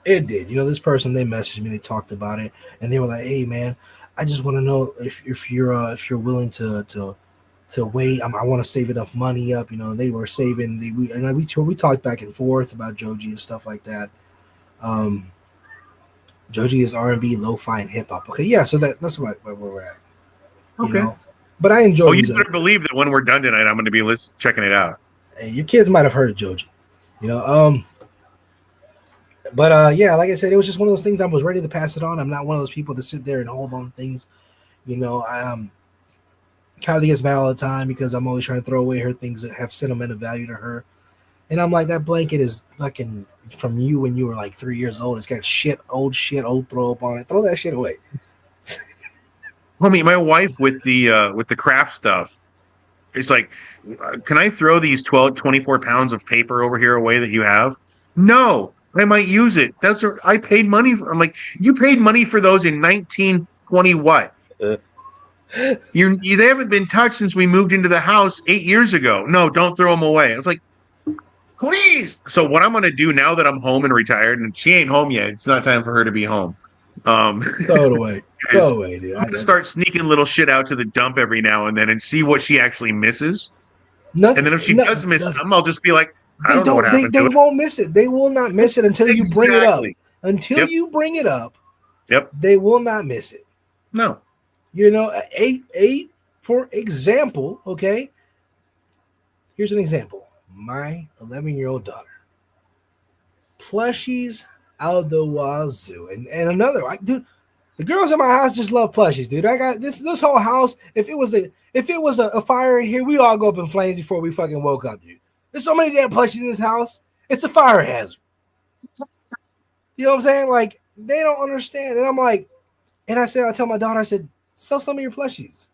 It did. You know, this person, they messaged me, they talked about it, and they were like, "Hey, man, I just want to know if you're willing to wait. I want to save enough money up. You know, they were saving. We talked back and forth about Joji and stuff like that. Um, Joji is R&B, lo-fi, and hip hop. Okay, yeah, so that's where we're at. You Okay. know, but I enjoy Oh, you music. better believe that when we're done tonight, I'm going to be checking it out. Hey, your kids might have heard of Joji. You know, but yeah, like I said, it was just one of those things. I was ready to pass it on. I'm not one of those people that sit there and hold on things. You know, Kylie gets mad all the time because I'm always trying to throw away her things that have sentimental value to her. And I'm like, that blanket is fucking from you when you were like 3 years old. It's got old throw up on it. Throw that shit away. Homie, my wife with the craft stuff, it's like, can I throw these 24 pounds of paper over here away that you have? No, I might use it. I paid money for. I'm like, you paid money for those in 1920 what? They haven't been touched since we moved into the house 8 years ago. No, don't throw them away. I was like, please. So what I'm going to do now that I'm home and retired, and she ain't home yet. It's not time for her to be home. Throw it away. Throw it away, dude. I'm going to start sneaking little shit out to the dump every now and then and see what she actually misses. Nothing, And then if she does miss some, I'll just be like, I don't know what happened They to it. won't miss it. They will not miss it until you bring it up. Until Yep. you bring it up, Yep. they will not miss it. No. You know, eight, for example, okay? Here's an example. My 11-year-old daughter. Plushies out the wazoo. And another, dude, the girls in my house just love plushies, dude. I got this whole house. If it was a fire in here, we all go up in flames before we fucking woke up, dude. There's so many damn plushies in this house. It's a fire hazard. You know what I'm saying? Like, they don't understand. And I'm like, and I tell my daughter, I said, sell some of your plushies.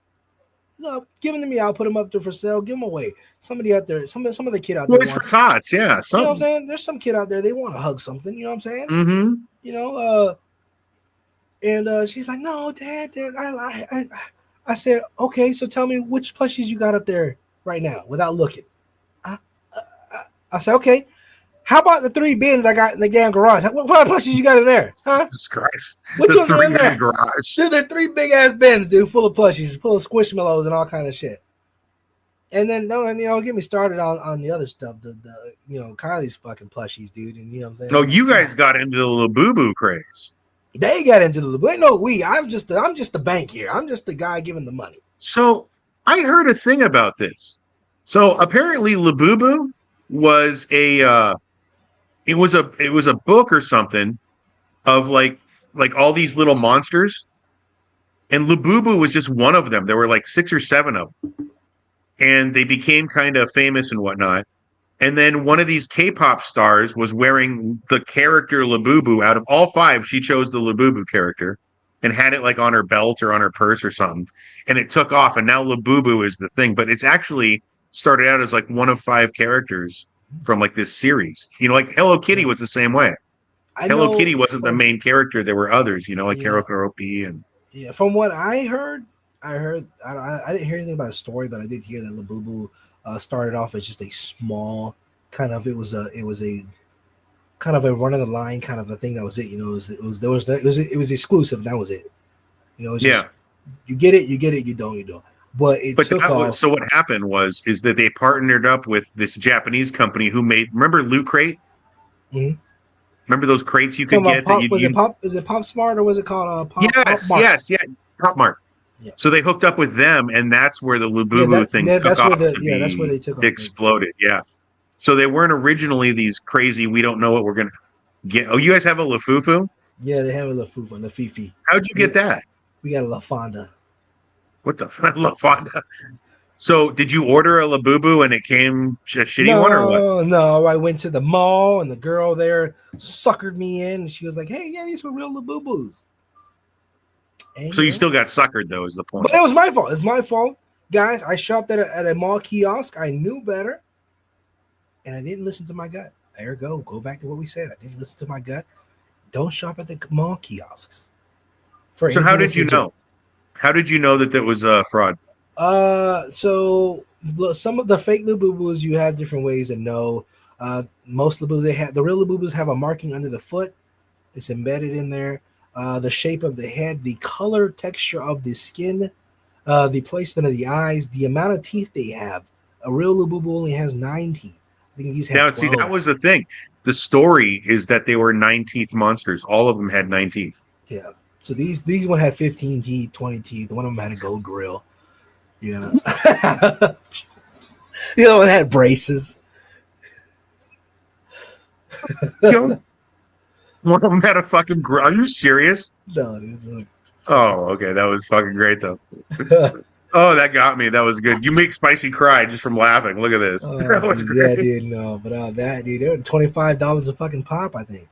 You know, give them to me. I'll put them up there for sale. Give them away. Somebody out there, some of the kid out there Boys for tots, yeah. You know what I'm saying? There's some kid out there, they want to hug something. You know what I'm saying? Mm-hmm. You know, and she's like, no, Dad, I said, okay, so tell me which plushies you got up there right now without looking. I said, okay. How about the 3 bins I got in the damn garage? What plushies you got in there? Huh? Jesus Christ. Which ones are in there? Garage. Dude, they're 3 big ass bins, dude, full of plushies, full of squishmallows and all kind of shit. And then get me started on the other stuff. The Kylie's fucking plushies, dude. And you know what I'm saying? No, you guys got into the Labubu craze. They got into the Labubu. No, I'm just the bank here. I'm just the guy giving the money. So I heard a thing about this. So apparently Labubu was it was a book or something of like all these little monsters, and Labubu was just one of them. There were like 6 or 7 of them, and they became kind of famous and whatnot. And then one of these K-pop stars was wearing the character Labubu. Out of all 5, she chose the Labubu character and had it like on her belt or on her purse or something. And it took off, and now Labubu is the thing. But it's actually started out as like one of 5 characters from like this series. You know, like Hello Kitty was the same way. Hello Kitty wasn't the main character. There were others, you know, like Karo Karopi and from what I heard I didn't hear anything about a story, but I did hear that Labubu started off as just a small kind of it was a kind of a run of the line kind of a thing. That was it. You know, it was exclusive. That was it. You know, it was just, you get it, you don't. But took off. So what happened is that they partnered up with this Japanese company who remember Loot Crate? Mm-hmm. Remember those crates you could get? Is it Pop Smart or was it called Pop? Yes, Pop yes, yeah, Pop Mart. Yeah. So they hooked up with them, and that's where the Labubu thing took off. That's where they took off. Exploded. Yeah. So they weren't originally these crazy. We don't know what we're gonna get. Oh, you guys have a Lafufu? Yeah, they have a Lafufu, Lafifi. How'd you get that? We got a La Fonda. What the La Fonda? So did you order a Labubu and it came a shitty one or what? No, I went to the mall and the girl there suckered me in. And she was like, "Hey, yeah, these were real Labubus." So you still got suckered, though, is the point. But it was my fault. It's my fault, guys. I shopped at a mall kiosk. I knew better, and I didn't listen to my gut. There you go. Go back to what we said. I didn't listen to my gut. don't shop at the mall kiosks for So how anything did that's you legit. know? How did you know that that was a fraud? So some of the fake Labubus, you have different ways to know. Most Labubu, they have the real Labubus have a marking under the foot. It's embedded in there. The shape of the head, the color, texture of the skin, the placement of the eyes, the amount of teeth they have. A real Labubu only has 9 teeth. I think these have Now, see, that 12. was the thing. The story is that they were 9 teeth monsters. All of them had 9 teeth. Yeah. So these one had 15 teeth, 20 teeth. One of them had a gold grill. You know. The other one had braces. Yo, one of them had a fucking. Are you serious? No, it's Oh, okay, that was fucking great though. Oh, that got me. That was good. You make Spicy cry just from laughing. Look at this. oh, That was dude, yeah, great. dude, no, but that dude, they're $25 a fucking pop, I think.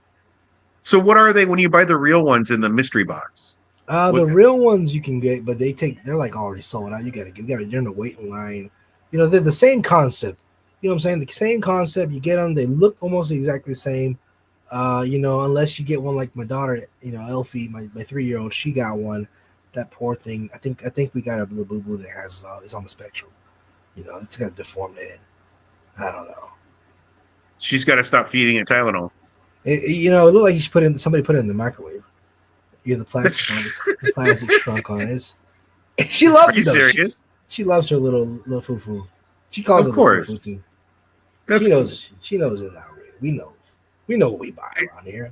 So, what are they when you buy the real ones in the mystery box? The What? real ones you can get, but they're like already sold out. You're in the waiting line. You know, they're the same concept. You know what I'm saying? The same concept. You get them, they look almost exactly the same. You know, unless you get one like my daughter, you know, Elfie, my 3-year-old, she got one. That poor thing. I think we got a little boo boo that has is on the spectrum. You know, it's got a deformed head. I don't know. She's got to stop feeding it Tylenol. You know, it looked like somebody put it in the microwave. You know, the plastic on it, the plastic shrunk on it. She Are loves you it though. serious? She loves her little foo foo. She calls Of it little foo foo course. too. That's She cool. knows. She knows it's not real. We know what we buy around here.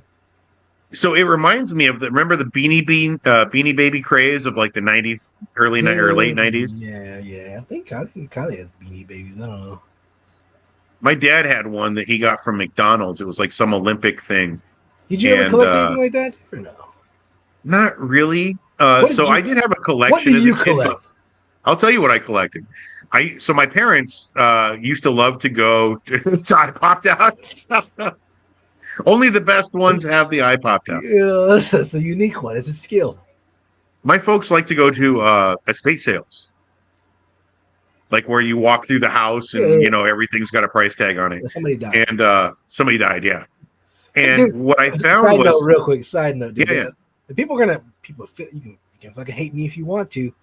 So it reminds me of the remember the Beanie Baby craze of like the '90s, or late Dude, '90s. yeah. I think Kylie has Beanie Babies. I don't know. My dad had one that he got from McDonald's. It was like some Olympic thing, Did you ever and collect anything like that? Or no? not really. What did So I you did have a What collection did as a you kid, but collect? I'll tell you what I collected. So my parents used to love to go to eye popped out. Only the best ones have the eye popped out. Yeah, that's a unique one. It's a skill. My folks like to go to estate sales, like where you walk through the house Yeah, and everything's got a price tag on it. somebody died. And somebody died, yeah. Hey, And dude. what I found Side note, was, real quick. Side note, dude. yeah, yeah. The people are gonna people. You can fucking hate me if you want to,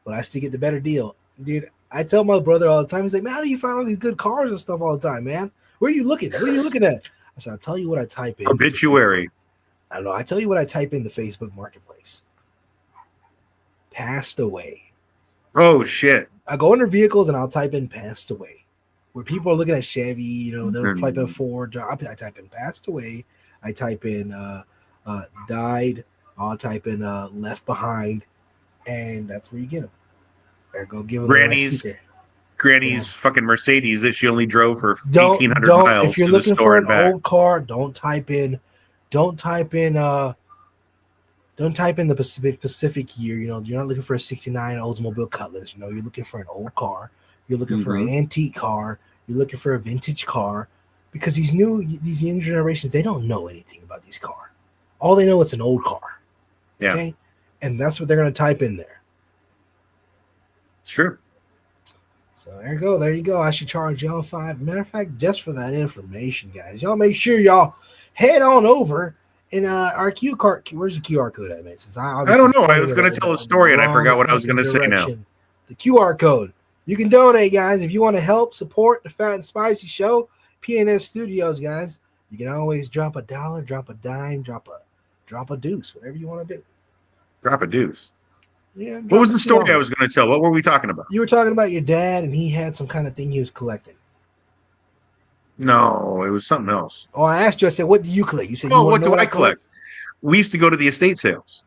but I still get the better deal, dude. I tell my brother all the time. He's like, "Man, how do you find all these good cars and stuff all the time, man? Where are you looking? What are you looking at?" I said, "I'll tell you what I type in." Obituary. I don't know. I tell you what I type in the Facebook Marketplace. Passed away. Oh shit. I go under vehicles and I'll type in passed away. Where people are looking at Chevy, you know, they're Mm. typing Ford. I type in passed away. I type in died. I'll type in left behind, and that's where you get them. I go give them a nice Granny's sticker. Granny's Yeah. fucking Mercedes that she only drove for Don't 1,800 don't miles if you're to the looking store for an and back. old car, don't type in the Pacific year. You know, you're not looking for a 69 Oldsmobile Cutlass. You know, you're looking for an old car. You're looking for an antique car. You're looking for a vintage car, because these young generations, they don't know anything about these cars. All they know, it's an old car. Yeah, Okay, and that's what they're gonna type in there. it's true. So there you go. I should charge y'all $5. Matter of fact, just for that information, guys, y'all make sure y'all head on over and our QR. Where's the QR code at, man? Since I don't know. I was going to tell a in the story and I wrong forgot what I was fucking going to say now. direction. The QR code. You can donate, guys, if you want to help support the Phat and Spicy Show, PNS Studios, guys. You can always drop $1, drop a dime, drop a deuce, whatever you want to do. Drop a deuce. Yeah. What was the story I was going to tell? What were we talking about? You were talking about your dad, and he had some kind of thing he was collecting. No, it was something else. Oh, I asked you. I said, "What do you collect?" You said, "You Oh, want what to know do what I collect? We used to go to the estate sales.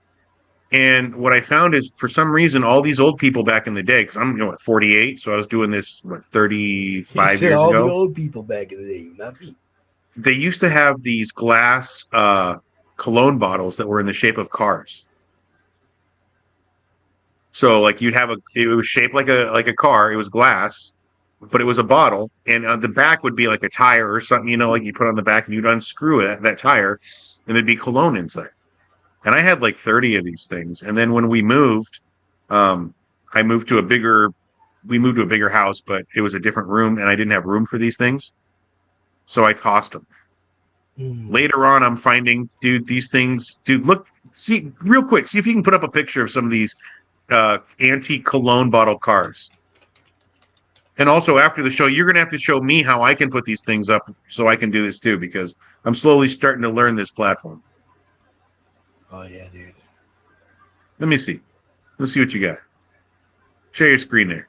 And what I found is, for some reason, all these old people back in the day, because I'm at 48, so I was doing this 35 He said years all ago. the old people back in the day, not me. They used to have these glass cologne bottles that were in the shape of cars. So like it was shaped like a car. It was glass, but it was a bottle, and on the back would be like a tire or something, like you put on the back, and you'd unscrew that tire, and there'd be cologne inside. And I had like 30 of these things. And then when we moved, I moved to a bigger house, but it was a different room, and I didn't have room for these things, so I tossed them. Later on, I'm finding, dude, these things, dude, look, see, real quick, see if you can put up a picture of some of these antique cologne bottle cars. And also, after the show, you're going to have to show me how I can put these things up so I can do this too, because I'm slowly starting to learn this platform. Oh, yeah, dude. Let me see. Let's see what you got. Share your screen there.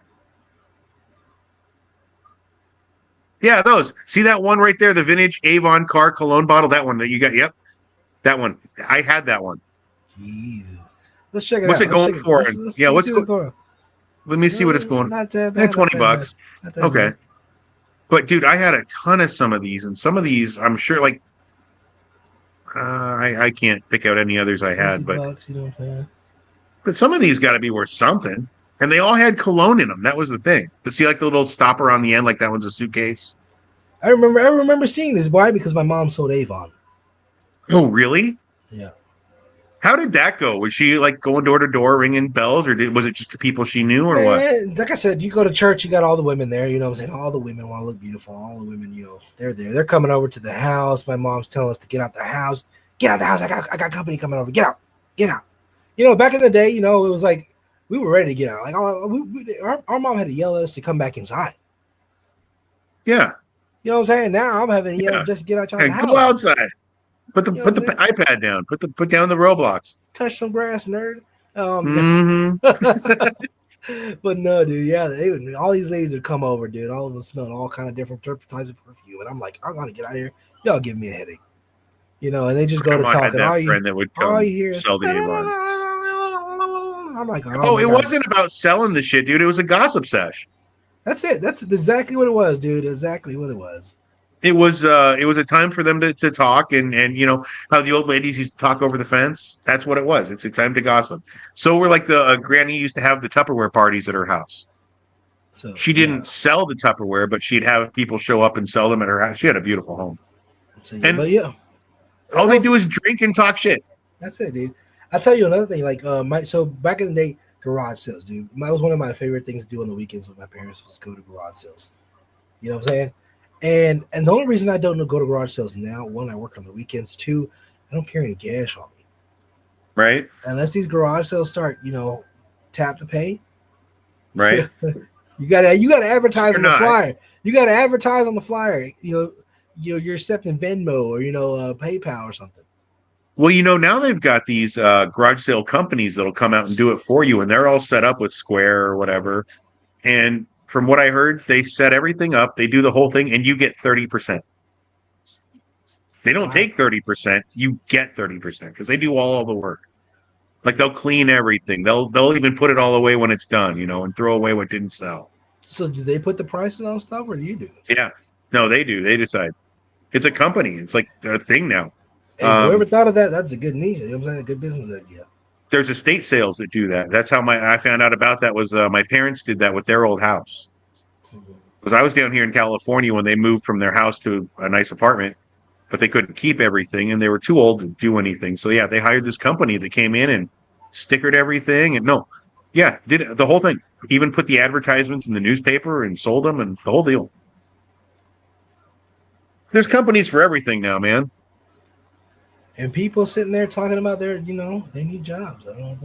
Yeah, those. See that one right there, the vintage Avon car cologne bottle? That one that you got? Yep. That one. I had that one. Jesus. Let's check it What's out. it going for? Yeah, Let me what's see what's going on. let me see what it's going. Not that bad. Not 20 that bad. bucks. Not that Okay. bad. But dude, I had a ton of some of these, and some of these I'm sure like I can't pick out any others I 50 had, but bucks, you know what I'm saying? but some of these got to be worth something. And they all had cologne in them. That was the thing. But see, like the little stopper on the end, like that one's a suitcase. I remember seeing this. Why? Because my mom sold Avon. Oh, really? Yeah. How did that go? Was she like going door to door ringing bells, or was it just the people she knew, or what? Man, like I said, you go to church, you got all the women there. You know what I'm saying? All the women want to look beautiful. All the women, you know, they're there. They're coming over to the house. My mom's telling us to get out the house. Get out the house. I got company coming over. Get out. Get out. You know, back in the day, you know, it was like we were ready to get out. Like our mom had to yell at us to come back inside. Yeah. You know what I'm saying? Now I'm having to yell just get out the house. Go outside. Put the iPad down. Put down the Roblox. Touch some grass, nerd. Mm-hmm. But no, dude, yeah, all these ladies would come over, dude. All of them smelling all kind of different types of perfume, and I'm like, I'm gonna get out of here. Y'all give me a headache, you know. And they just go to talking. That friend that would come hear sell the Avon. I'm like, oh it wasn't about selling the shit, dude. It was a gossip sesh. That's it. That's exactly what it was, dude. Exactly what it was. It was a time for them to talk and you know how the old ladies used to talk over the fence. That's what it was. It's a time to gossip. So we're like the granny used to have the Tupperware parties at her house. So she didn't sell the Tupperware, but she'd have people show up and sell them at her house. She had a beautiful home. So, yeah, but yeah, all they do is drink and talk shit. That's it, dude. I'll tell you another thing. Like so back in the day, garage sales, dude. That was one of my favorite things to do on the weekends with my parents was go to garage sales. You know what I'm saying? And the only reason I don't go to garage sales now, one, I work on the weekends. Two, I don't carry any cash on me. Right. Unless these garage sales start, you know, tap to pay. Right. you gotta advertise on the flyer. You gotta advertise on the flyer. You know, you're accepting Venmo or PayPal or something. Well, you know, now they've got these garage sale companies that'll come out and do it for you, and they're all set up with Square or whatever. And from what I heard, they set everything up, they do the whole thing, and you get 30%. They don't take 30%, you get 30% because they do all the work. Like they'll clean everything. They'll even put it all away when it's done, you know, and throw away what didn't sell. So do they put the prices on stuff or do you do? Yeah. No, they do. They decide. It's a company. It's like a thing now. Hey, whoever thought of that, that's a good niche. You know what I'm saying? A good business idea. There's estate sales that do that. That's how I found out about that was my parents did that with their old house. Because I was down here in California when they moved from their house to a nice apartment, but they couldn't keep everything and they were too old to do anything. So yeah, they hired this company that came in and stickered everything and did the whole thing. Even put the advertisements in the newspaper and sold them and the whole deal. There's companies for everything now, man. And people sitting there talking about they need jobs. I don't know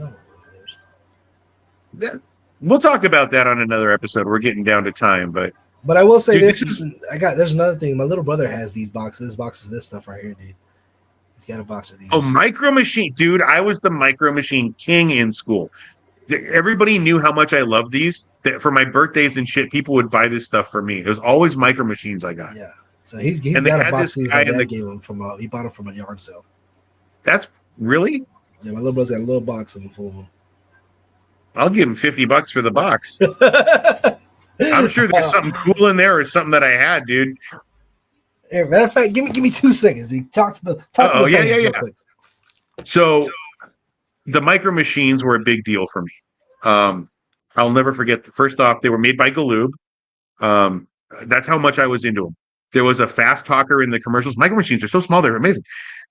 what's up. We'll talk about that on another episode. We're getting down to time, but I will say there's another thing. My little brother has these boxes. This stuff right here, dude. He's got a box of these. Oh, Micro Machine, dude! I was the Micro Machine king in school. Everybody knew how much I loved these. That for my birthdays and shit, people would buy this stuff for me. It was always Micro Machines I got. Yeah. So he's got a box. My dad gave him he bought them from a yard sale. That's really? Yeah, my little brother's got a little box of them full of them. I'll give him $50 for the box. I'm sure there's something cool in there or something that I had, dude. Hey, matter of fact, give me 2 seconds. Dude. Talk to the fans real quick. So the Micro Machines were a big deal for me. I'll never forget. First off, they were made by Galoob. That's how much I was into them. There was a fast talker in the commercials. Micro Machines are so small, they're amazing.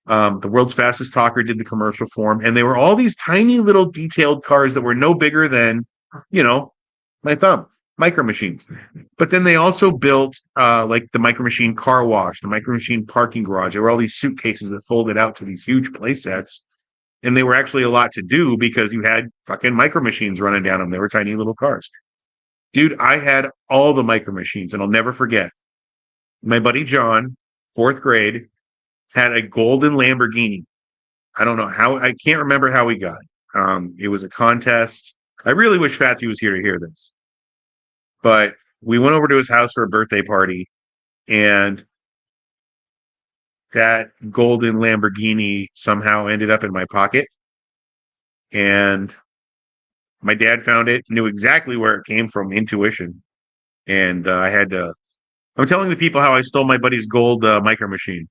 The world's fastest talker did the commercial for them, and they were all these tiny little detailed cars that were no bigger than, my thumb. Micro Machines. But then they also built like the Micro Machine car wash, the Micro Machine parking garage. There were all these suitcases that folded out to these huge play sets. And they were actually a lot to do because you had fucking Micro Machines running down them. They were tiny little cars. Dude, I had all the Micro Machines, and I'll never forget. My buddy John, 4th grade, had a golden Lamborghini. I don't know how, I can't remember how we got it. It was a contest. I really wish Fatsy was here to hear this. But we went over to his house for a birthday party, and that golden Lamborghini somehow ended up in my pocket. And my dad found it, knew exactly where it came from, intuition. And I had to, I'm telling the people how I stole my buddy's gold Micro Machine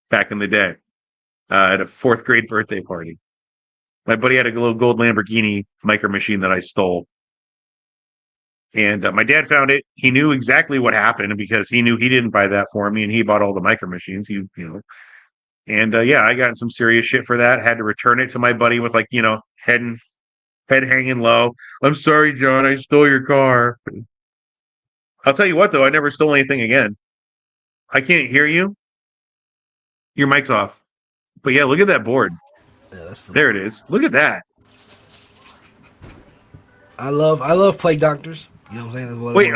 back in the day at a 4th grade birthday party. My buddy had a little gold Lamborghini Micro Machine that I stole. And my dad found it. He knew exactly what happened because he knew he didn't buy that for me, and he bought all the Micro Machines. And yeah, I got in some serious shit for that. Had to return it to my buddy with like, head hanging low. I'm sorry, John, I stole your car. I'll tell you what, though, I never stole anything again. I can't hear you. Your mic's off. But yeah, look at that board. Yeah, there it is. Look at that. I love Plague Doctors. You know what I'm saying? Wait,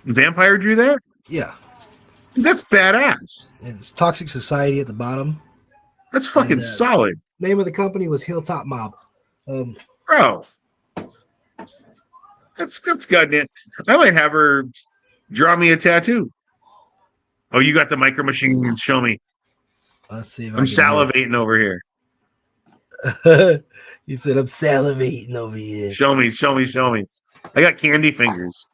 Vampire drew that? Yeah. That's badass. It's Toxic Society at the bottom. That's fucking solid. Name of the company was Hilltop Mob. Bro. That's goddamn. I might have her draw me a tattoo. Oh, you got the Micro Machine. Show me. Let's see if I'm salivating over here. You said I'm salivating over here. Show me. I got candy fingers.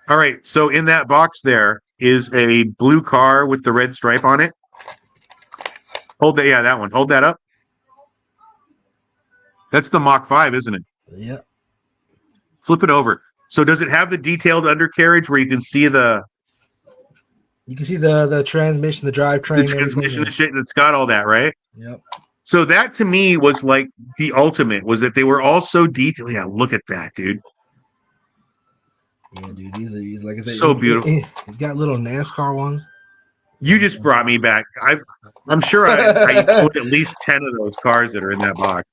All right. So in that box there is a blue car with the red stripe on it. Hold that. Yeah, that one. Hold that up. That's the Mach 5, isn't it? Yeah. Flip it over. So does it have the detailed undercarriage where you can see the... You can see the transmission, the drivetrain. The transmission and shit that's got all that, right? Yep. So that to me was like the ultimate, was that they were all so detailed. Yeah, look at that, dude. Yeah, dude. He's like I said, so beautiful. He's got little NASCAR ones. You just brought me back. I'm sure I owned at least 10 of those cars that are in that box.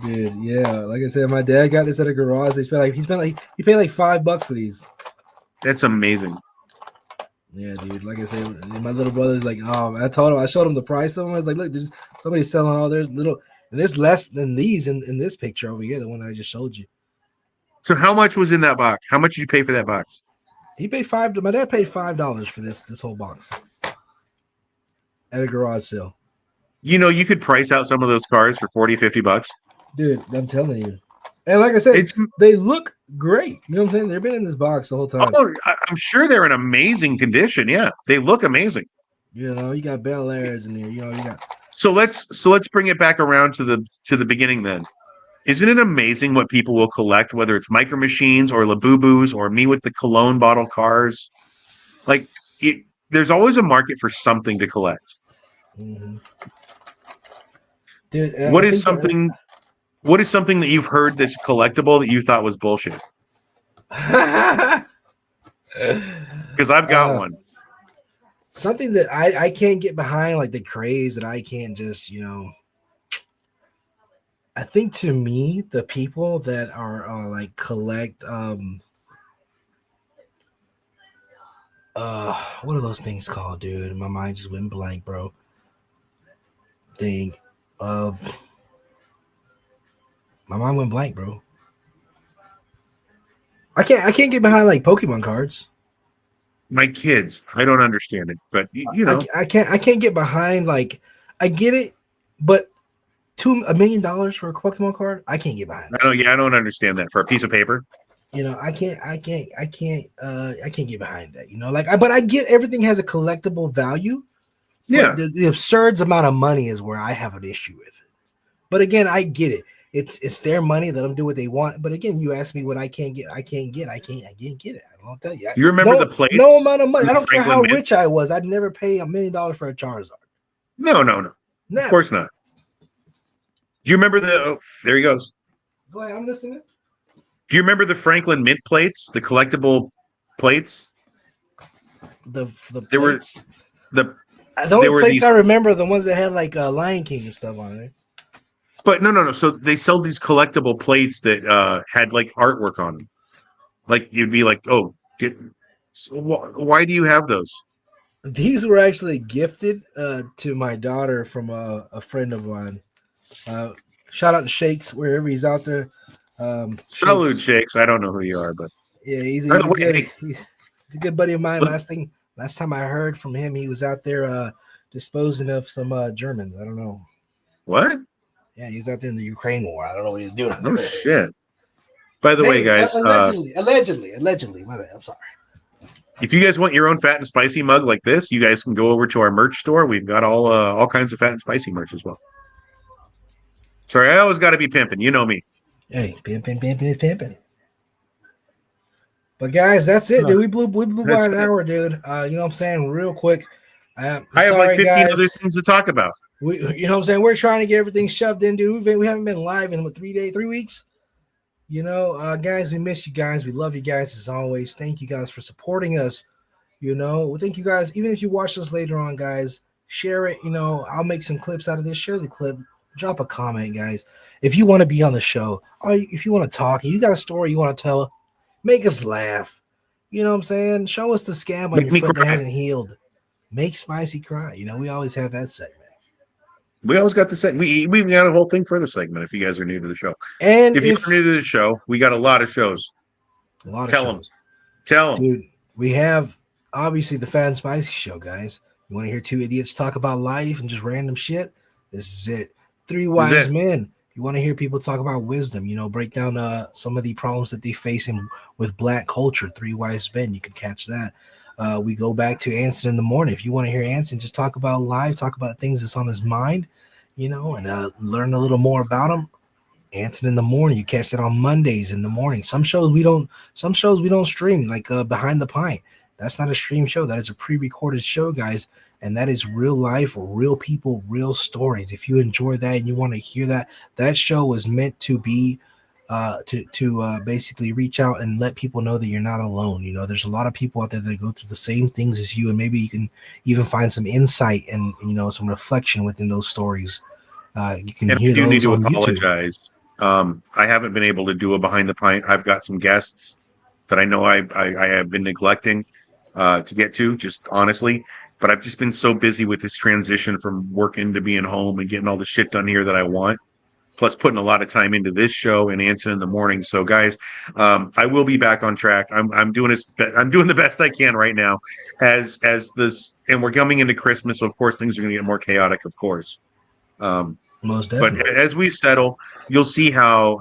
Dude, yeah. Like I said, my dad got this at a garage. He paid like $5 for these. That's amazing. Yeah, dude. Like I said, my little brother's like, oh, I showed him the price of them. I was like, look, dude, somebody's selling all their little, and there's less than these in this picture over here, the one that I just showed you. So how much was in that box? How much did you pay for that box? He paid my dad paid $5 for this whole box at a garage sale. You could price out some of those cars for $40-$50. Dude, I'm telling you. And like I said, they look great. You know what I'm saying? They've been in this box the whole time. Oh, I'm sure they're in amazing condition. Yeah, they look amazing. You got Bel Airs in there. You got. So let's bring it back around to the beginning then. Isn't it amazing what people will collect, whether it's Micro Machines or Labubus or me with the cologne bottle cars? Like there's always a market for something to collect. Mm-hmm. Dude, what is something that you've heard that's collectible that you thought was bullshit? Because I've got one. Something that I can't get behind, like the craze that I can't just, I think to me, the people that are like collect, what are those things called, dude? My mind just went blank, bro. My mind went blank, bro. I can't get behind like Pokemon cards. My kids, I don't understand it, but I can't get behind, like, I get it, but $1 million for a Pokemon card, I can't get behind. I don't understand that for a piece of paper. I can't get behind that. But I get everything has a collectible value. Yeah, the absurd amount of money is where I have an issue with it. But again, I get it. It's their money. Let them do what they want. But again, you ask me what I can't get. I can't get it. I don't tell you. You remember the plates? No amount of money. I don't care how rich I was. I'd never pay $1 million for a Charizard. No. Of course not. Do you remember the? Oh, there he goes. Go ahead, I'm listening. Do you remember the Franklin Mint plates, the collectible plates? The There were plates. the The there only were plates these, I remember are the ones that had like Lion King and stuff on it. but no. So they sell these collectible plates that had like artwork on them. Like you'd be like, oh, so why do you have those? These were actually gifted to my daughter from a friend of mine. Uh, Shout out to Shakes wherever he's out there. Salute Shakes, shakes. I don't know who you are, but yeah, by he's the a way, good hey, he's a good buddy of mine. look, Last time I heard from him, he was out there disposing of some Germans. I don't know. what? Yeah, he was out there in the Ukraine war. I don't know what he was doing. No shit. By the way, Maybe guys, allegedly. My bad. I'm sorry. if you guys want your own fat and spicy mug like this, you guys can go over to our merch store. We've got all kinds of fat and spicy merch as well. Sorry, I always got to be pimping. You know me. Hey, pimping is pimping. But guys, that's it, dude. We blew by That's an it. hour, dude. You know what I'm saying? Real quick. I'm I have like sorry, 15 guys. other things to talk about. You know what I'm saying? We're trying to get everything shoved in, dude. We haven't been live in what 3 weeks. You know, guys, we miss you guys. We love you guys as always. Thank you guys for supporting us. You know, we thank you guys. Even if you watch us later on, guys, share it. You know, I'll make some clips out of this. Share the clip. Drop a comment, guys. If you want to be on the show, or if you want to talk, you got a story you want to tell, make us laugh. You know what I'm saying? Show us the scab on Make your me foot that cry. hasn't healed. Make Spicy cry. You know, we always have that segment. We always got the segment. We've got a whole thing for the segment. If you guys are new to the show, And if you're if new to the show, we got a lot of shows. a lot of Tell them. shows. Tell them. Dude, we have obviously the Phat and Spicy Show, guys. You want to hear two idiots talk about life and just random shit? This is it. Three wise men. You want to hear people talk about wisdom, you know, break down some of the problems that they face with Black culture. Three wise men. You can catch that. We go back to Anson in the morning. If you want to hear Anson just talk about life, talk about things that's on his mind, you know, and learn a little more about him. Anson in the morning. You catch that on Mondays in the morning. Some shows we don't stream, like Behind the Pint. That's not a stream show. That is a pre-recorded show, guys. And that is real life, real people, real stories. If you enjoy that and you want to hear that, that show was meant to be to basically reach out and let people know that you're not alone. You know, there's a lot of people out there that go through the same things as you, and maybe you can even find some insight and, you know, some reflection within those stories. You can And hear I do need those to on YouTube. apologize. I haven't been able to do a behind the pint. I've got some guests that I know I have been neglecting to get to, just honestly. But I've just been so busy with this transition from working to being home and getting all the shit done here that I want. Plus, putting a lot of time into this show and Anson in the morning. So, guys, I will be back on track. I'm doing the best I can right now, as this, and we're coming into Christmas. So, of course, things are going to get more chaotic. Of course. Most But definitely. as we settle, you'll see how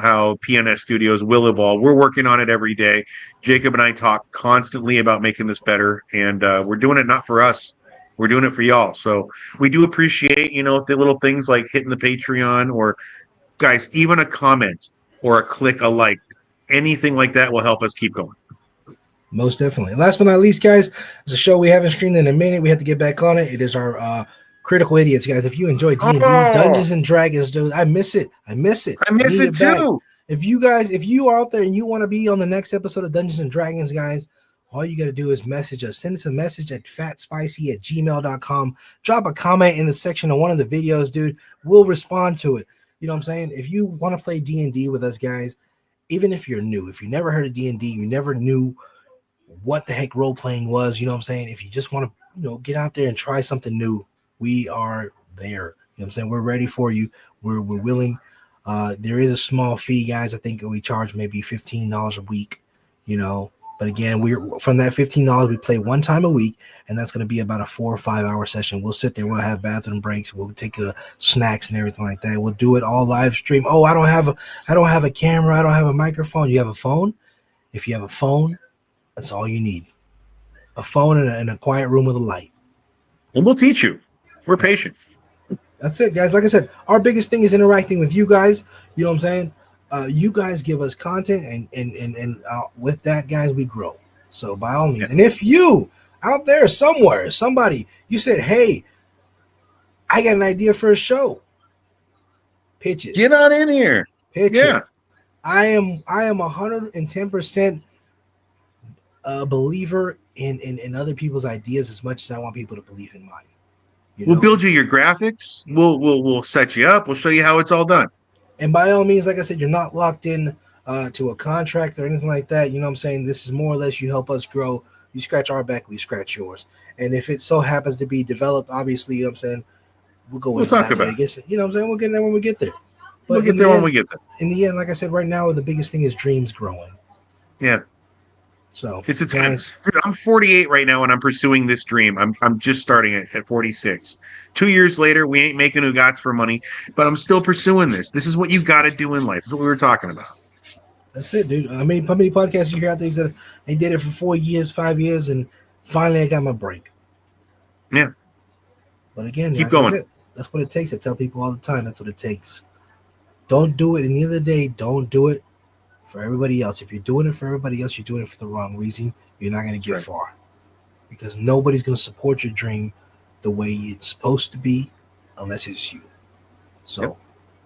PNS Studios will evolve. We're working on it every day. Jacob and I talk constantly about making this better, and we're doing it not for us. We're doing it for y'all. So we do appreciate, you know, the little things like hitting the Patreon, or guys, even a comment or a click, a like, anything like that will help us keep going. Most definitely. Last but not least, guys, it's a show we haven't streamed in a minute. We have to get back on it. It is our Critical Idiots, guys. If you enjoy D&D, Dungeons and Dragons, dude, I miss it. I miss it. I miss need it back. too. If you are out there and you want to be on the next episode of Dungeons and Dragons, guys, all you got to do is message us. Send us a message at fatspicy@gmail.com. Drop a comment in the section of one of the videos, dude. We'll respond to it. You know what I'm saying? If you want to play D&D with us, guys, even if you're new, if you never heard of D&D, you never knew what the heck role playing was, you know what I'm saying? If you just want to, you know, get out there and try something new, we are there. You know what I'm saying? We're ready for you. We're willing. There is a small fee, guys. I think we charge maybe $15 a week, you know. But again, we're from that $15, we play one time a week, and that's going to be about a 4 or 5 hour session. We'll sit there, we'll have bathroom breaks, we'll take snacks and everything like that. We'll do it all live stream. Oh, I don't have a camera, I don't have a microphone. You have a phone? If you have a phone, that's all you need. A phone and a quiet room with a light. And we'll teach you. We're patient. That's it, guys. Like I said, our biggest thing is interacting with you guys. You know what I'm saying? You guys give us content, and with that, guys, we grow. So by all means, Yeah. and if you out there somewhere, somebody, you said, hey, I got an idea for a show. Pitch it. Get on in here. Pitch Yeah. it. I am 110% a believer in other people's ideas as much as I want people to believe in mine. We'll build you your graphics. We'll set you up. We'll show you how it's all done. And by all means, like I said, you're not locked in to a contract or anything like that. You know what I'm saying? This is more or less you help us grow. You scratch our back, we scratch yours. And if it so happens to be developed, obviously, you know what I'm saying, we'll talk about it. You know what I'm saying? We'll get there when we get there. But we'll get there when we get there. In the end, like I said, right now, the biggest thing is dreams growing. Yeah. So it's guys, dude, I'm 48 right now and I'm pursuing this dream. I'm just starting it at 46. 2 years later, we ain't making Ugats for money, but I'm still pursuing this. This is what you got to do in life. That's what we were talking about. That's it, dude. How many podcasts you hear out there that I did it for 4 years, 5 years, and finally I got my break. Yeah. But again, keep going. That's what it takes. I tell people all the time, that's what it takes. Don't do it. In the end of the day, don't do it for everybody else. If you're doing it for everybody else, you're doing it for the wrong reason. You're not going to get far, because nobody's going to support your dream the way it's supposed to be unless it's you. So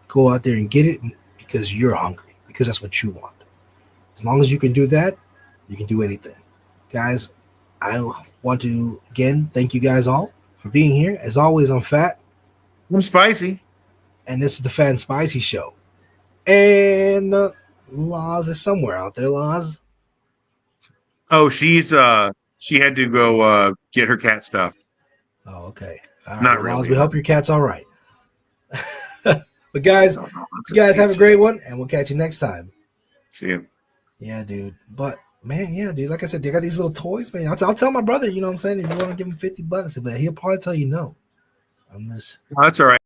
go out there and get it because you're hungry, because that's what you want. As long as you can do that, you can do anything. Guys, I want to, again, thank you guys all for being here. As always, I'm Phat. I'm Spicy. And this is the Phat and Spicy Show. And Laws is somewhere out there, Laws. Oh, she had to go get her cat stuff. Oh, okay. All right, Not really. Laws, we hope your cat's all right. But guys, you guys have a great one, and we'll catch you next time. See you. Yeah, dude. But man, yeah, dude. Like I said, they got these little toys, man. I'll tell my brother, you know what I'm saying? If you want to give him $50, but he'll probably tell you no. I'm this. Oh, that's all right.